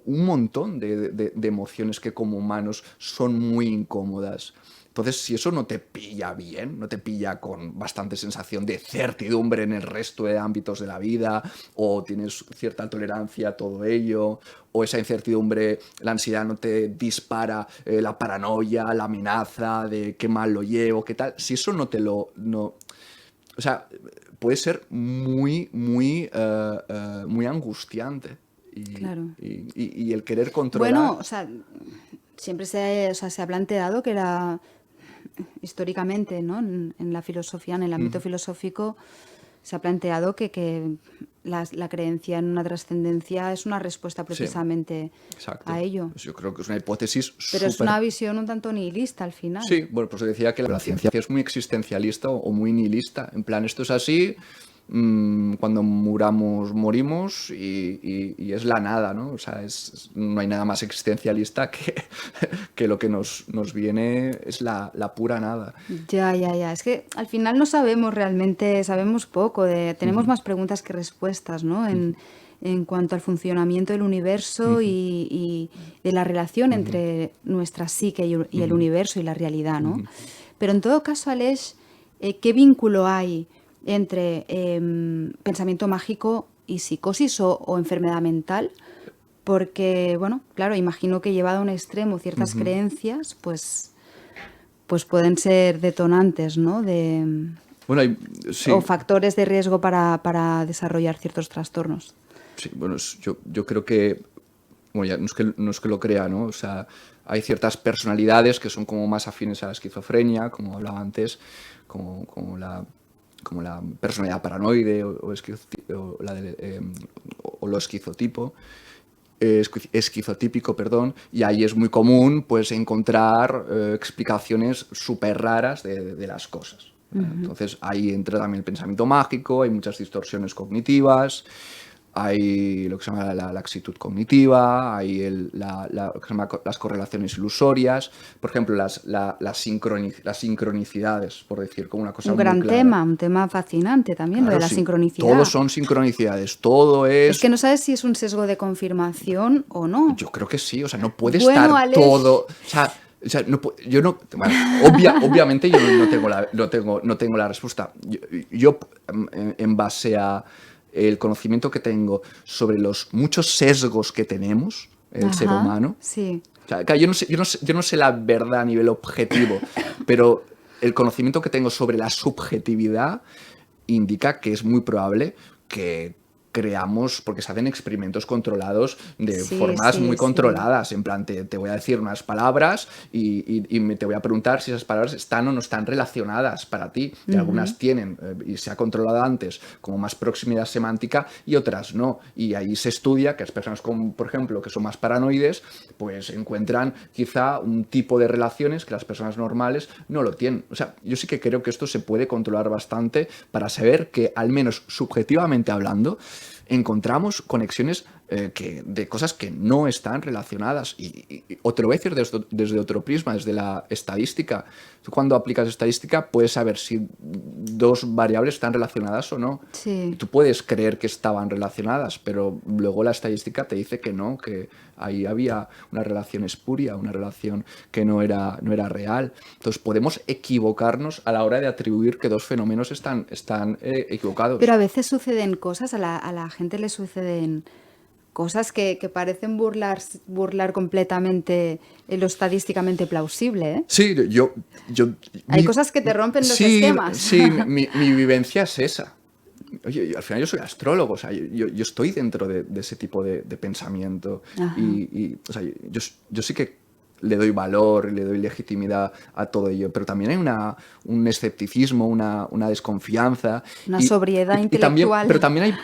S2: montón de emociones que como humanos son muy incómodas. Entonces, si eso no te pilla bien, no te pilla con bastante sensación de certidumbre en el resto de ámbitos de la vida, o tienes cierta tolerancia a todo ello, o esa incertidumbre, la ansiedad no te dispara la paranoia, la amenaza de qué mal lo llevo, qué tal, si eso no te lo... No, o sea, puede ser muy angustiante.
S1: Claro.
S2: Y el querer controlar...
S1: Bueno, o sea, siempre se ha planteado que era históricamente, ¿no? En la filosofía, en el ámbito filosófico, se ha planteado que la creencia en una trascendencia es una respuesta precisamente
S2: Exacto.
S1: a ello.
S2: Pues yo creo que es una hipótesis
S1: Pero es
S2: súper...
S1: una visión un tanto nihilista al final.
S2: Sí, bueno, pues decía que la ciencia es muy existencialista o muy nihilista. En plan, esto es así, cuando muramos, morimos y es la nada, ¿no? O sea, no hay nada más existencialista que lo que nos viene es la pura nada.
S1: Ya. Es que al final no sabemos realmente, sabemos poco. Tenemos más preguntas que respuestas, ¿no? En cuanto al funcionamiento del universo y de la relación entre nuestra psique y el universo y la realidad, ¿no? Pero en todo caso, Aleix, ¿qué vínculo hay entre pensamiento mágico y psicosis o enfermedad mental? Porque, bueno, claro, imagino que llevado a un extremo ciertas creencias, pues pueden ser detonantes, ¿no?
S2: Bueno, sí.
S1: O factores de riesgo para desarrollar ciertos trastornos.
S2: Sí, bueno, yo creo que, bueno, ya no es que lo crea, ¿no? O sea, hay ciertas personalidades que son como más afines a la esquizofrenia, como hablaba antes, como la personalidad paranoide o lo esquizotipo. Esquizotípico, perdón, y ahí es muy común pues encontrar explicaciones súper raras de las cosas. Entonces ahí entra también el pensamiento mágico, hay muchas distorsiones cognitivas, hay lo que se llama la laxitud cognitiva, hay lo que se llama las correlaciones ilusorias, por ejemplo, las sincronicidades, por decir, como una cosa
S1: Un
S2: muy
S1: gran
S2: clara.
S1: tema, un tema fascinante también, lo de la sincronicidad.
S2: Todos son sincronicidades, todo es...
S1: Es que no sabes si es un sesgo de confirmación o no.
S2: Yo creo que sí, o sea, no puede
S1: Bueno,
S2: estar
S1: Aleix...
S2: todo... O sea, yo no... Bueno, obviamente yo no tengo la respuesta. Yo en base a el conocimiento que tengo sobre los muchos sesgos que tenemos, el ser humano...
S1: Sí.
S2: O sea, claro, yo no sé la verdad a nivel objetivo, pero el conocimiento que tengo sobre la subjetividad indica que es muy probable que creamos, porque se hacen experimentos controlados de formas muy controladas, en plan, te voy a decir unas palabras y te voy a preguntar si esas palabras están o no están relacionadas para ti, y algunas tienen, y se ha controlado antes como más proximidad semántica y otras no, y ahí se estudia que las personas, como, por ejemplo, que son más paranoides, pues encuentran quizá un tipo de relaciones que las personas normales no lo tienen. O sea, yo sí que creo que esto se puede controlar bastante para saber que, al menos subjetivamente hablando, encontramos conexiones de cosas que no están relacionadas. O te lo voy a decir desde otro prisma, desde la estadística. Tú, cuando aplicas estadística, puedes saber si dos variables están relacionadas o no.
S1: Sí.
S2: Tú puedes creer que estaban relacionadas, pero luego la estadística te dice que no, que ahí había una relación espuria, una relación que no era real. Entonces podemos equivocarnos a la hora de atribuir que dos fenómenos están equivocados.
S1: Pero a veces suceden cosas, a la gente le suceden cosas que parecen burlar completamente lo estadísticamente plausible, ¿eh?
S2: Sí,
S1: Hay cosas que te rompen los esquemas.
S2: Sí, mi vivencia es esa. Oye, al final yo soy astrólogo, o sea, yo estoy dentro de ese tipo de pensamiento. O sea, yo sí que le doy valor y le doy legitimidad a todo ello. Pero también hay un escepticismo, una desconfianza.
S1: Una sobriedad intelectual.
S2: Pero también hay,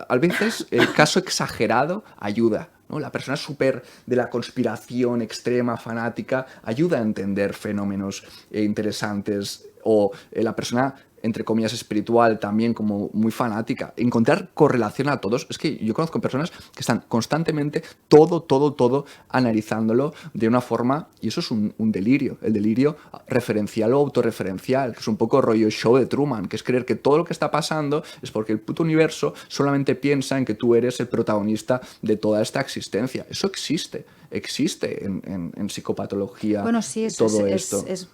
S2: a veces el caso exagerado ayuda, ¿no? La persona súper de la conspiración extrema, fanática, ayuda a entender fenómenos interesantes. O la persona, entre comillas, espiritual, también como muy fanática. Encontrar correlación a todos. Es que yo conozco personas que están constantemente todo analizándolo de una forma, y eso es un delirio. El delirio referencial o autorreferencial, que es un poco rollo show de Truman, que es creer que todo lo que está pasando es porque el puto universo solamente piensa en que tú eres el protagonista de toda esta existencia. Eso existe en psicopatología.
S1: Bueno, sí,
S2: todo esto.
S1: Es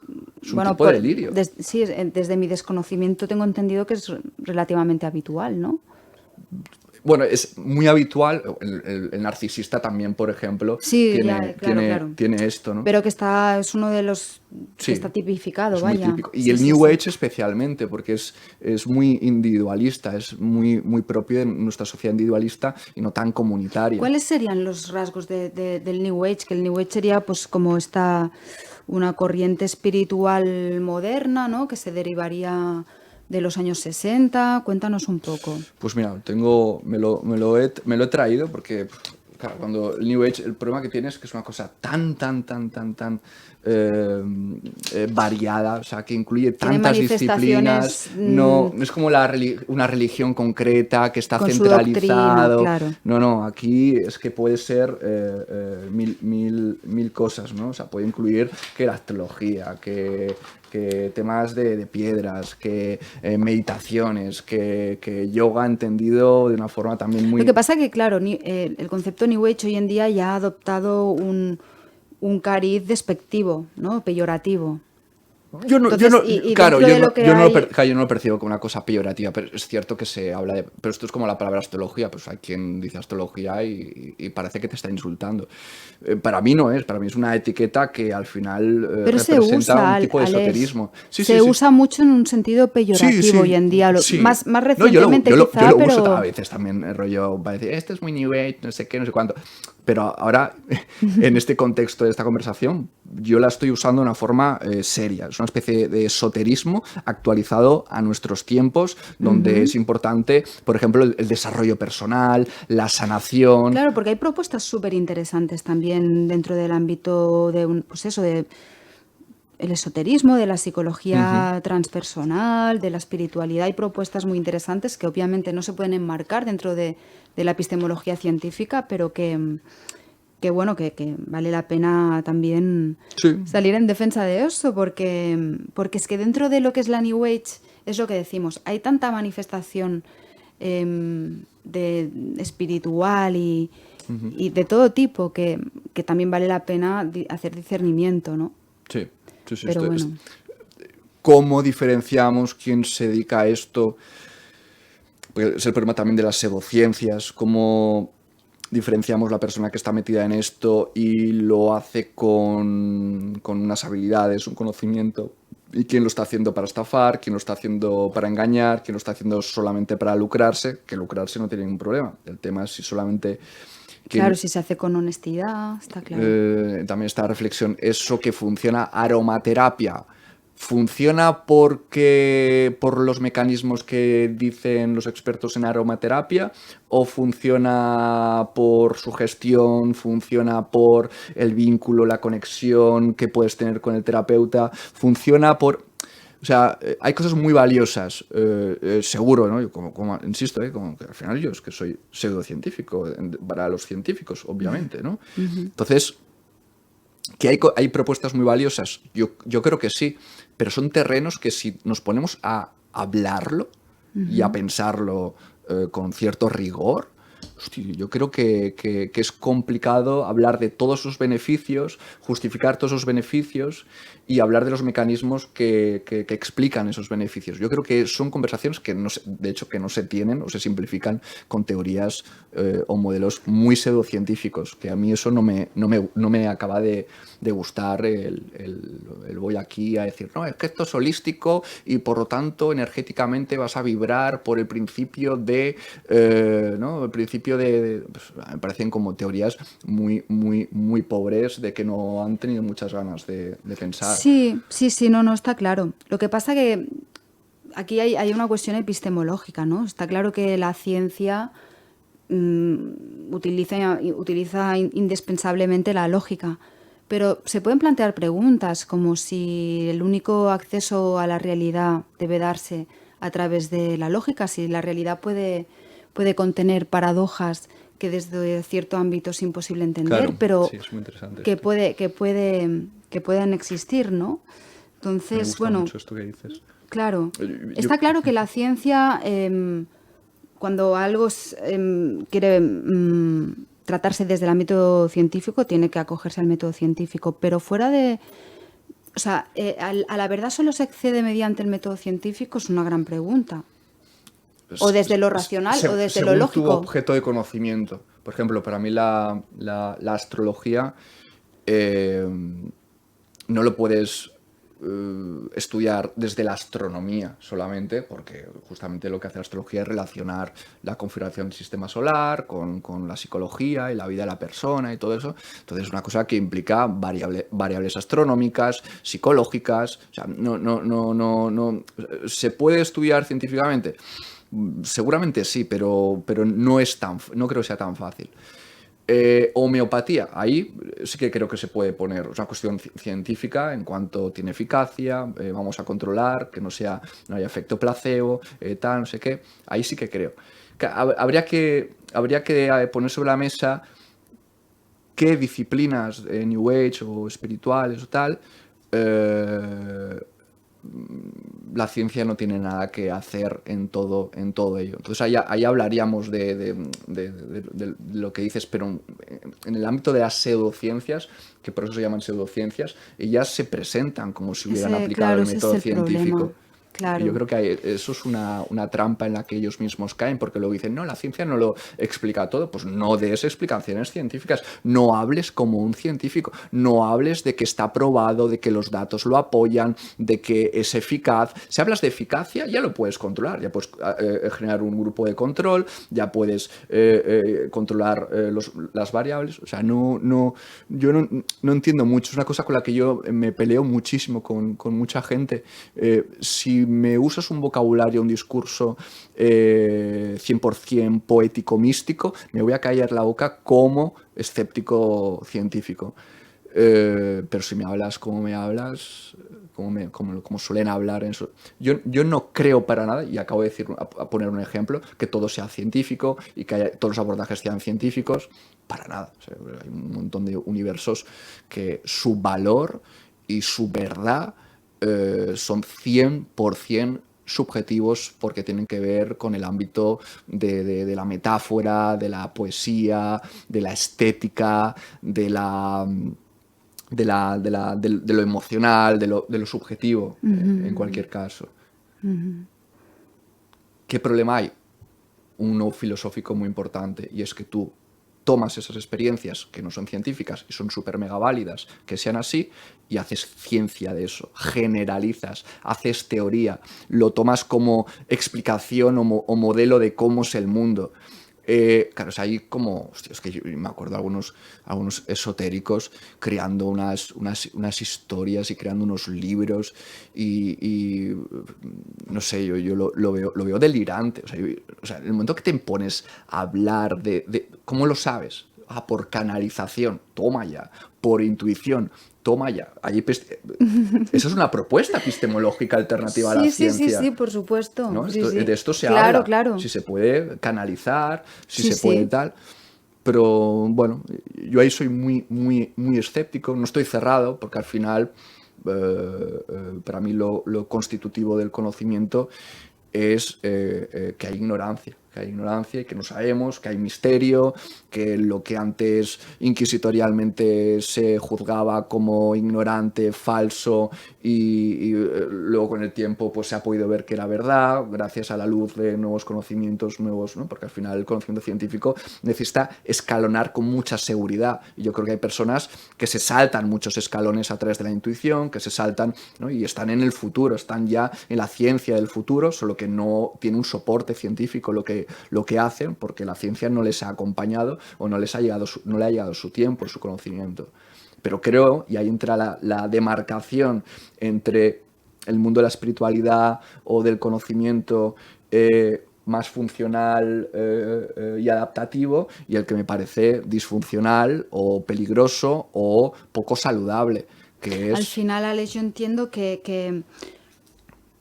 S2: un tipo de delirio.
S1: Sí, desde mi desconocimiento tengo entendido que es relativamente habitual, ¿no?
S2: Bueno, es muy habitual, el narcisista también, por ejemplo,
S1: sí,
S2: tiene esto, ¿no?
S1: Pero que es uno de los que está tipificado,
S2: es
S1: vaya.
S2: Muy típico. Y el New Age especialmente, porque es muy individualista, es muy propio de nuestra sociedad individualista y no tan comunitaria.
S1: ¿Cuáles serían los rasgos del New Age? Que el New Age sería pues como una corriente espiritual moderna, ¿no? Que se derivaría de los años 60. Cuéntanos un poco.
S2: Pues mira, me lo he traído porque, claro, cuando el New Age, el problema que tiene es que es una cosa tan variada, o sea, que incluye tantas disciplinas. No es como una religión concreta que está centralizado.
S1: Doctrina, claro.
S2: No, aquí es que puede ser mil cosas, ¿no? O sea, puede incluir que la astrología, que temas de piedras, que meditaciones, que yoga entendido de una forma también muy...
S1: Lo que pasa que, claro, el concepto New Age hoy en día ya ha adoptado un cariz despectivo, ¿no? Peyorativo.
S2: Yo no lo percibo como una cosa peyorativa, pero es cierto que se habla de... Pero esto es como la palabra astrología, pues hay quien dice astrología y parece que te está insultando. Para mí no es, para mí es una etiqueta que al final representa un tipo de esoterismo.
S1: Se usa mucho en un sentido peyorativo hoy en día, más recientemente
S2: yo
S1: quizá,
S2: lo
S1: pero...
S2: uso a veces también, rollo, para decir, este es muy New Age, no sé qué, no sé cuánto. Pero ahora, en este contexto de esta conversación, yo la estoy usando de una forma seria. Es una especie de esoterismo actualizado a nuestros tiempos, donde es importante, por ejemplo, el desarrollo personal, la sanación.
S1: Claro, porque hay propuestas súper interesantes también dentro del ámbito de el esoterismo, de la psicología transpersonal, de la espiritualidad. Hay propuestas muy interesantes que obviamente no se pueden enmarcar dentro de la epistemología científica, pero que vale la pena también salir en defensa de eso, porque es que dentro de lo que es la New Age, es lo que decimos, hay tanta manifestación de espiritual y de todo tipo que también vale la pena hacer discernimiento, ¿no?
S2: Sí.
S1: Pero bueno.
S2: ¿Cómo diferenciamos quién se dedica a esto? Porque es el problema también de las pseudociencias. ¿Cómo diferenciamos la persona que está metida en esto y lo hace con unas habilidades, un conocimiento? ¿Y quién lo está haciendo para estafar? ¿Quién lo está haciendo para engañar? ¿Quién lo está haciendo solamente para lucrarse? Que lucrarse no tiene ningún problema. El tema es si solamente...
S1: Claro, si se hace con honestidad, está claro.
S2: También esta reflexión, eso que funciona, aromaterapia, ¿funciona por los mecanismos que dicen los expertos en aromaterapia? ¿O funciona por sugestión? ¿Funciona por el vínculo, la conexión que puedes tener con el terapeuta? ¿Funciona por...? O sea, hay cosas muy valiosas, seguro, ¿no? Como insisto, como que al final yo es que soy pseudocientífico para los científicos, obviamente, ¿no? Entonces, ¿que hay propuestas muy valiosas? Yo creo que sí, pero son terrenos que si nos ponemos a hablarlo y a pensarlo con cierto rigor, hostia, yo creo que es complicado hablar de todos sus beneficios, justificar todos esos beneficios y hablar de los mecanismos que explican esos beneficios. Yo creo que son conversaciones que de hecho que no se tienen o se simplifican con teorías o modelos muy pseudocientíficos, que a mí eso no me acaba de gustar el voy aquí a decir, no, es que esto es holístico y por lo tanto energéticamente vas a vibrar por el principio principio pues, me parecen como teorías muy pobres, de que no han tenido muchas ganas de pensar.
S1: Sí, no, está claro. Lo que pasa que aquí hay una cuestión epistemológica, ¿no? Está claro que la ciencia utiliza indispensablemente la lógica, pero se pueden plantear preguntas como si el único acceso a la realidad debe darse a través de la lógica, si la realidad puede contener paradojas que desde cierto ámbito es imposible entender,
S2: Claro,
S1: pero
S2: sí, es muy interesante
S1: que
S2: esto.
S1: pueden existir, ¿no?
S2: Me
S1: Entonces,
S2: gusta
S1: bueno,
S2: mucho esto que dices.
S1: claro,
S2: Yo-
S1: está claro que la ciencia, cuando algo quiere tratarse desde el ámbito científico, tiene que acogerse al método científico, pero fuera de... O sea, ¿a la verdad solo se accede mediante el método científico? Es una gran pregunta. O desde lo racional o desde lo
S2: según tu
S1: lógico.
S2: objeto de conocimiento. Por ejemplo, para mí la astrología eh, no lo puedes estudiar desde la astronomía solamente, porque justamente lo que hace la astrología es relacionar la configuración del sistema solar con la psicología y la vida de la persona y todo eso. Entonces es una cosa que implica variables astronómicas, psicológicas. O sea, no. ¿Se puede estudiar científicamente? Seguramente sí, pero no creo que sea tan fácil. Homeopatía, ahí sí que creo que se puede poner, es una cuestión científica en cuanto tiene eficacia, vamos a controlar, que no haya efecto placebo, tal, no sé qué, ahí sí que creo. Habría que poner sobre la mesa qué disciplinas New Age o espirituales o tal, la ciencia no tiene nada que hacer en todo ello. Entonces ahí hablaríamos de lo que dices, pero en el ámbito de las pseudociencias, que por eso se llaman pseudociencias, ellas se presentan como si hubieran aplicado
S1: Claro,
S2: el
S1: ese es
S2: método
S1: el problema.
S2: científico. Y yo
S1: Claro.
S2: creo que eso es una trampa en la que ellos mismos caen, porque luego dicen, no, la ciencia no lo explica todo. Pues no des explicaciones científicas, no hables como un científico, no hables de que está probado, de que los datos lo apoyan, de que es eficaz. Si hablas de eficacia, ya lo puedes controlar, ya puedes generar un grupo de control, ya puedes controlar las variables. O sea, yo no entiendo mucho, es una cosa con la que yo me peleo muchísimo con mucha gente. Si me usas un vocabulario, un discurso 100% poético, místico, me voy a callar la boca como escéptico científico. Pero si me hablas como me hablas, como suelen hablar en eso. Yo no creo para nada, y acabo de decir, a poner un ejemplo, que todo sea científico y que todos los abordajes sean científicos, para nada. O sea, hay un montón de universos que su valor y su verdad son 100% subjetivos, porque tienen que ver con el ámbito de la metáfora, de la poesía, de la estética, de lo emocional, de lo subjetivo, en cualquier caso. ¿Qué problema hay? Uno filosófico muy importante, y es que tú tomas esas experiencias que no son científicas y son súper mega válidas, que sean así, y haces ciencia de eso, generalizas, haces teoría, lo tomas como explicación o modelo de cómo es el mundo. Claro, es ahí como, hostia, es que yo me acuerdo algunos esotéricos creando unas historias y creando unos libros y no sé, yo lo veo delirante. O sea, en el momento que te pones a hablar ¿cómo lo sabes? Ah, por canalización, toma ya. Por intuición, toma ya. Esa es una propuesta epistemológica alternativa a la
S1: Sí,
S2: ciencia,
S1: por supuesto.
S2: ¿no?
S1: Sí, sí.
S2: De esto se
S1: Claro,
S2: habla,
S1: claro.
S2: si se puede canalizar, si
S1: Sí,
S2: se puede
S1: sí.
S2: tal. Pero bueno, yo ahí soy muy escéptico, no estoy cerrado, porque al final, para mí lo constitutivo del conocimiento es que hay ignorancia y que no sabemos, que hay misterio, que lo que antes inquisitorialmente se juzgaba como ignorante, falso y luego con el tiempo pues se ha podido ver que era verdad gracias a la luz de nuevos conocimientos nuevos, ¿no? Porque al final el conocimiento científico necesita escalonar con mucha seguridad, y yo creo que hay personas que se saltan muchos escalones a través de la intuición, que se saltan, ¿no? Y están en el futuro, están ya en la ciencia del futuro, solo que no tiene un soporte científico lo que lo que hacen porque la ciencia no les ha acompañado o no le ha llegado su tiempo, su conocimiento. Pero creo, y ahí entra la demarcación entre el mundo de la espiritualidad o del conocimiento más funcional y adaptativo, y el que me parece disfuncional o peligroso o poco saludable, que es...
S1: Al final, Alex, yo entiendo que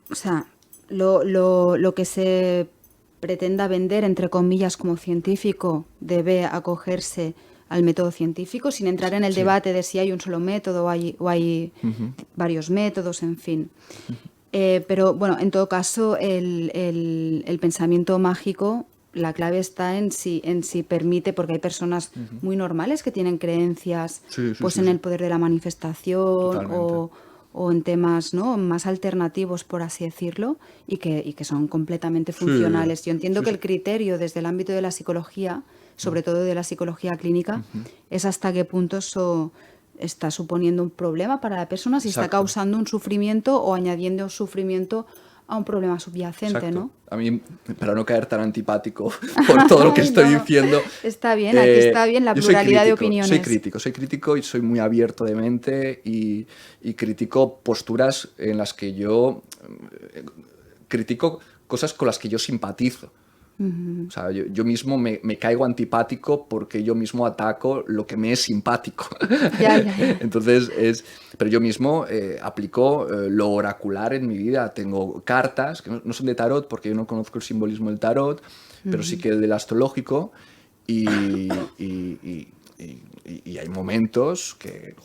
S1: o sea, lo que se pretenda vender, entre comillas, como científico, debe acogerse al método científico, sin entrar en el debate de si hay un solo método o hay varios métodos, en fin. Pero bueno, en todo caso, el pensamiento mágico, la clave está en si permite, porque hay personas muy normales que tienen creencias en el poder de la manifestación o en temas, ¿no?, más alternativos, por así decirlo, y que son completamente funcionales. Yo entiendo que el criterio desde el ámbito de la psicología, sobre todo de la psicología clínica, es hasta qué punto eso está suponiendo un problema para la persona, si está causando un sufrimiento o añadiendo sufrimiento a un problema subyacente, ¿no?
S2: A mí, para no caer tan antipático por todo lo que estoy diciendo...
S1: Está bien, aquí está bien la pluralidad de opiniones.
S2: Soy crítico y soy muy abierto de mente y critico posturas en las que yo... critico cosas con las que yo simpatizo. O sea, yo mismo me caigo antipático porque yo mismo ataco lo que me es simpático.
S1: Ya.
S2: Entonces, pero yo mismo aplico lo oracular en mi vida. Tengo cartas que no son de tarot porque yo no conozco el simbolismo del tarot, pero sí que el del astrológico y hay momentos que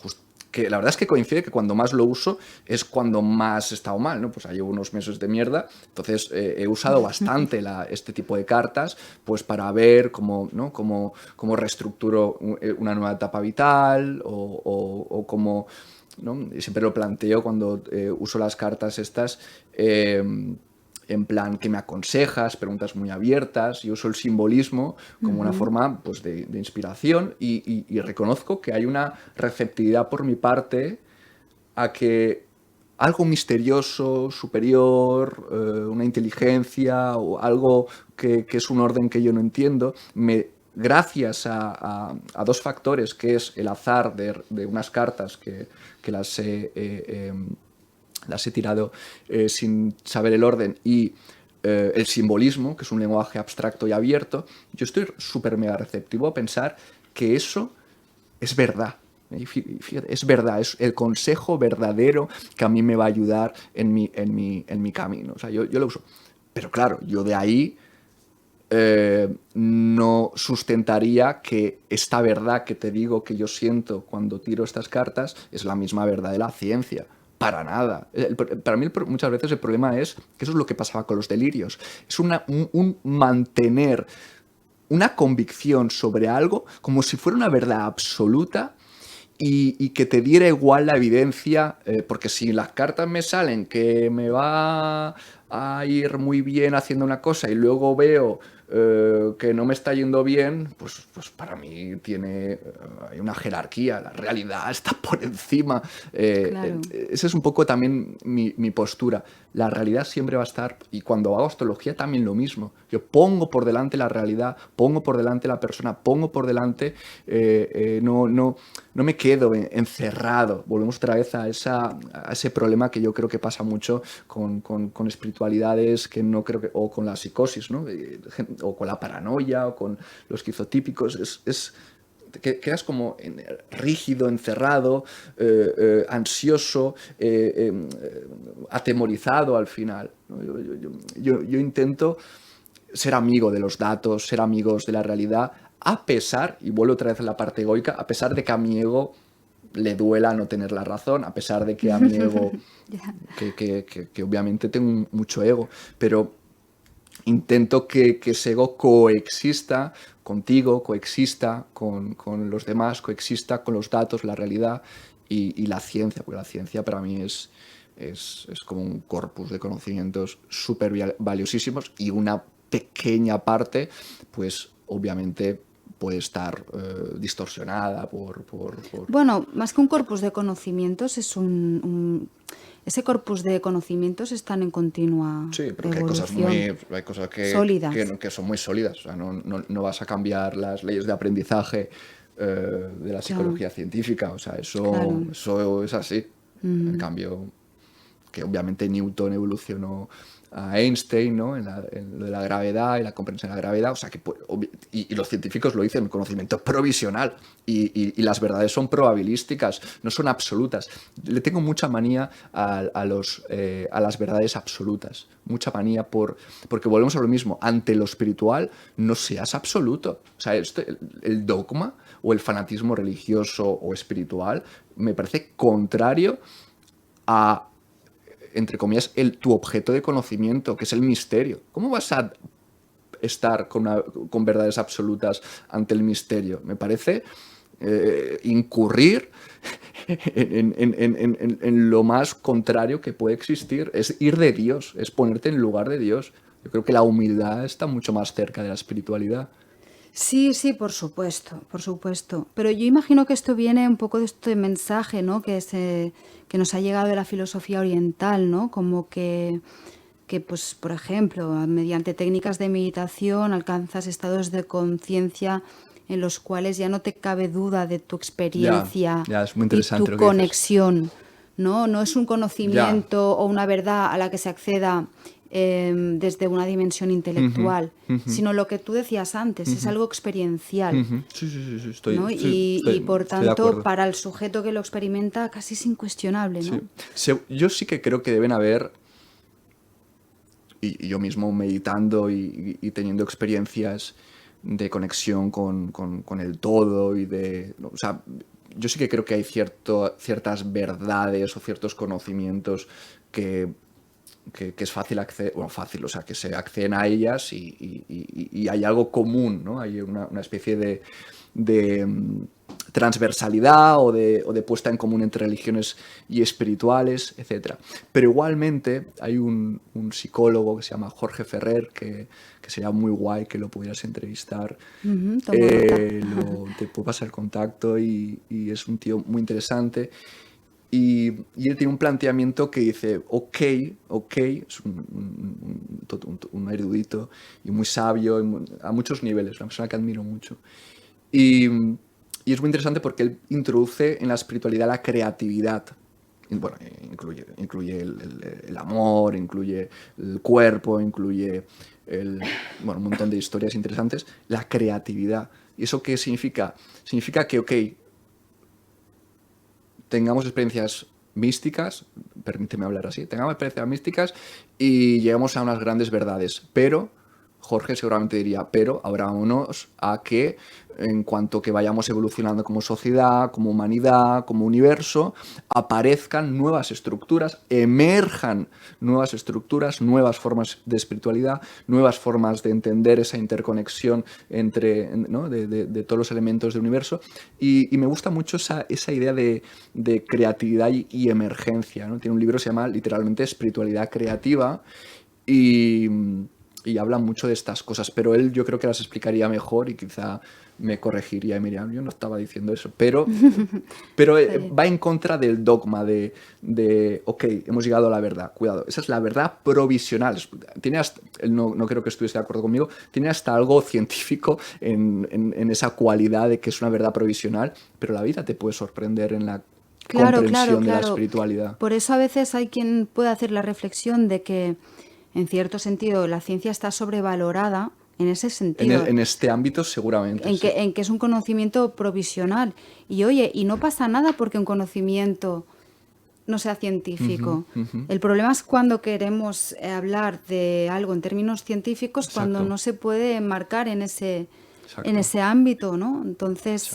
S2: la verdad es que coincide que cuando más lo uso es cuando más he estado mal, ¿no? Pues llevo unos meses de mierda, entonces he usado bastante este tipo de cartas pues para ver cómo, ¿no?, cómo reestructuro una nueva etapa vital o cómo, ¿no? Y siempre lo planteo cuando uso las cartas estas, en plan, ¿qué me aconsejas? Preguntas muy abiertas. Yo uso el simbolismo como una forma pues, de inspiración y reconozco que hay una receptividad por mi parte a que algo misterioso, superior, una inteligencia o algo que es un orden que yo no entiendo, gracias a dos factores, que es el azar de unas cartas que las he tirado sin saber el orden, y el simbolismo, que es un lenguaje abstracto y abierto, yo estoy súper mega receptivo a pensar que eso es verdad. Fíjate, es verdad, es el consejo verdadero que a mí me va a ayudar en mi camino. O sea, yo lo uso. Pero claro, yo de ahí no sustentaría que esta verdad que te digo que yo siento cuando tiro estas cartas es la misma verdad de la ciencia. Para nada. Para mí muchas veces el problema es que eso es lo que pasaba con los delirios. Es un mantener una convicción sobre algo como si fuera una verdad absoluta y que te diera igual la evidencia, porque si las cartas me salen que me va a ir muy bien haciendo una cosa y luego veo que no me está yendo bien, pues para mí hay una jerarquía, la realidad está por encima.
S1: Claro.
S2: Esa es un poco también mi postura. La realidad siempre va a estar, y cuando hago astrología también lo mismo. Yo pongo por delante la realidad, pongo por delante la persona, pongo por delante, no me quedo encerrado. Volvemos otra vez a ese problema que yo creo que pasa mucho con espiritualidades que no creo que, o con la psicosis, ¿no? O con la paranoia, o con los esquizotípicos. Que quedas como rígido, encerrado, ansioso, atemorizado al final, ¿no? Yo intento ser amigo de los datos, ser amigos de la realidad, a pesar, y vuelvo otra vez a la parte egoica, a pesar de que a mi ego le duela no tener la razón, a pesar de que a mi ego, que obviamente tengo mucho ego, pero intento que ese ego coexista contigo, coexista con los demás, coexista con los datos, la realidad y la ciencia, porque la ciencia para mí es como un corpus de conocimientos súper valiosísimos, y una pequeña parte, pues obviamente puede estar distorsionada por...
S1: Bueno, más que un corpus de conocimientos, ese corpus de conocimientos están en continua
S2: Sí, pero que
S1: evolución.
S2: hay cosas
S1: Sólidas.
S2: que son muy sólidas. O sea, no vas a cambiar las leyes de aprendizaje de la psicología científica. O sea,
S1: Claro.
S2: eso es así. En cambio, que obviamente Newton evolucionó a Einstein, ¿no? En lo de la gravedad y la comprensión de la gravedad. O sea, y los científicos lo dicen, el conocimiento es provisional y las verdades son probabilísticas, no son absolutas. Le tengo mucha manía a las verdades absolutas, mucha manía porque volvemos a lo mismo, ante lo espiritual no seas absoluto. O sea, el dogma o el fanatismo religioso o espiritual me parece contrario a, entre comillas, tu objeto de conocimiento, que es el misterio. ¿Cómo vas a estar con verdades absolutas ante el misterio? Me parece incurrir en lo más contrario que puede existir. Es ir de Dios, es ponerte en lugar de Dios. Yo creo que la humildad está mucho más cerca de la espiritualidad.
S1: Sí, sí, por supuesto, por supuesto. Pero yo imagino que esto viene un poco de este mensaje, ¿no? Que nos ha llegado de la filosofía oriental, ¿no? Como que, pues, por ejemplo, mediante técnicas de meditación alcanzas estados de conciencia en los cuales ya no te cabe duda de tu experiencia
S2: Ya, es muy
S1: y
S2: interesante
S1: tu
S2: lo que dices.
S1: conexión, ¿no? No es un
S2: Ya,
S1: conocimiento o una verdad a la que se acceda desde una dimensión intelectual, sino lo que tú decías antes, es algo experiencial,
S2: sí,
S1: ¿no? Y por
S2: estoy de
S1: tanto,
S2: acuerdo.
S1: para el sujeto que lo experimenta, casi es incuestionable, ¿no?
S2: Yo sí que creo que deben haber, y yo mismo meditando y teniendo experiencias de conexión con el todo ¿no? O sea, yo sí que creo que hay ciertas verdades o ciertos conocimientos que es fácil acceder, bueno, fácil, o sea, que se acceden a ellas y hay algo común, ¿no? Hay una especie de transversalidad o de puesta en común entre religiones y espirituales, etc. Pero igualmente hay un psicólogo que se llama Jorge Ferrer, que sería muy guay que lo pudieras entrevistar.
S1: Tomo nota.
S2: Te puedo pasar el contacto y es un tío muy interesante. Y él tiene un planteamiento que dice, ok, es un erudito y muy sabio a muchos niveles, una persona que admiro mucho. Y es muy interesante porque él introduce en la espiritualidad la creatividad. Bueno, incluye el amor, incluye el cuerpo, incluye un montón de historias interesantes. La creatividad. ¿Y eso qué significa? Significa que, ok, tengamos experiencias místicas, permíteme hablar así, tengamos experiencias místicas y lleguemos a unas grandes verdades, pero Jorge seguramente diría, pero abrámonos a que en cuanto que vayamos evolucionando como sociedad, como humanidad, como universo, aparezcan nuevas estructuras, emerjan nuevas estructuras, nuevas formas de espiritualidad, nuevas formas de entender esa interconexión ¿no? de todos los elementos del universo. Y me gusta mucho esa idea de creatividad y emergencia, ¿no? Tiene un libro que se llama literalmente Espiritualidad Creativa y habla mucho de estas cosas, pero él yo creo que las explicaría mejor y quizá me corregiría y me diría, yo no estaba diciendo eso, pero va en contra del dogma de ok, hemos llegado a la verdad, cuidado, esa es la verdad provisional. No creo que estuviese de acuerdo conmigo, tiene hasta algo científico en esa cualidad de que es una verdad provisional, pero la vida te puede sorprender en la comprensión de la espiritualidad.
S1: Por eso a veces hay quien puede hacer la reflexión de que en cierto sentido la ciencia está sobrevalorada en ese sentido.
S2: En este ámbito seguramente.
S1: En que es un conocimiento provisional. Y oye, y no pasa nada porque un conocimiento no sea científico. El problema es cuando queremos hablar de algo en términos científicos, cuando no se puede enmarcar en ese ámbito, ¿no? Entonces,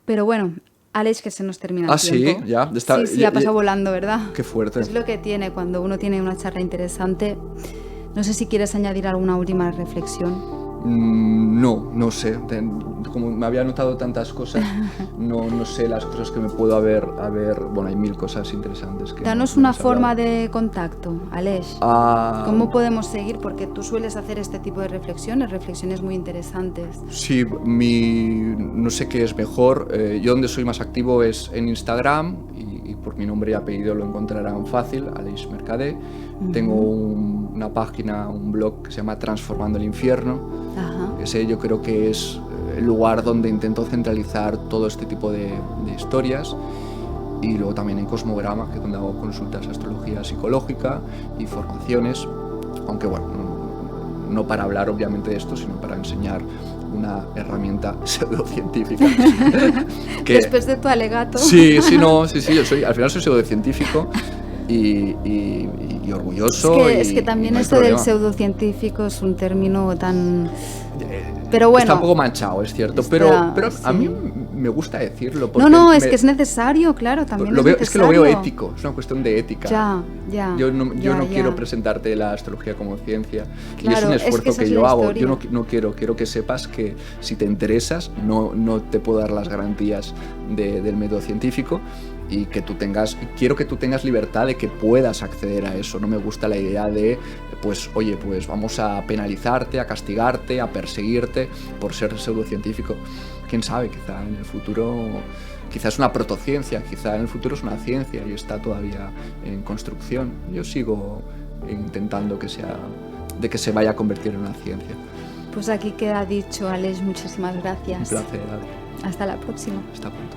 S1: pero bueno, Alex, que se nos termina el tiempo.
S2: Sí, ya.
S1: Sí, ha pasado volando, ¿verdad?
S2: Qué fuerte.
S1: Es lo que tiene cuando uno tiene una charla interesante. No sé si quieres añadir alguna última reflexión.
S2: No sé. Como me había anotado tantas cosas, no sé las cosas que me puedo haber. Bueno, hay mil cosas interesantes.
S1: Danos una forma de contacto, Aleix. ¿Cómo podemos seguir? Porque tú sueles hacer este tipo de reflexiones muy interesantes.
S2: Sí, no sé qué es mejor. Yo donde soy más activo es en Instagram y y por mi nombre y apellido lo encontrarán fácil, Aleix Mercadé. Tengo una página, un blog que se llama Transformando el Infierno. Ese yo creo que es el lugar donde intento centralizar todo este tipo de historias. Y luego también en Cosmograma, que es donde hago consultas de astrología psicológica y formaciones, aunque bueno, no para hablar obviamente de esto, sino para enseñar una herramienta pseudocientífica. Que,
S1: después de tu alegato.
S2: Sí, al final soy pseudocientífico y orgulloso.
S1: Es que también esto del pseudocientífico es un término tan... Pero bueno,
S2: está un poco manchado, es cierto, pero a mí me gusta decirlo. Porque
S1: es que es necesario, claro, también
S2: es que lo veo ético, es una cuestión de ética. Yo no
S1: ya.
S2: quiero presentarte la astrología como ciencia,
S1: claro,
S2: y es un esfuerzo que yo hago. Yo no quiero que sepas que si te interesas, no te puedo dar las garantías del método científico, y quiero que tú tengas libertad de que puedas acceder a eso. No me gusta la idea de, pues vamos a penalizarte, a castigarte, a perseguirte por ser pseudocientífico. Quién sabe, quizá en el futuro, quizá es una protociencia, quizá en el futuro es una ciencia y está todavía en construcción. Yo sigo intentando que se vaya a convertir en una ciencia.
S1: Pues aquí queda dicho, Aleix, muchísimas gracias.
S2: Un placer, Adri.
S1: Hasta la próxima.
S2: Hasta pronto.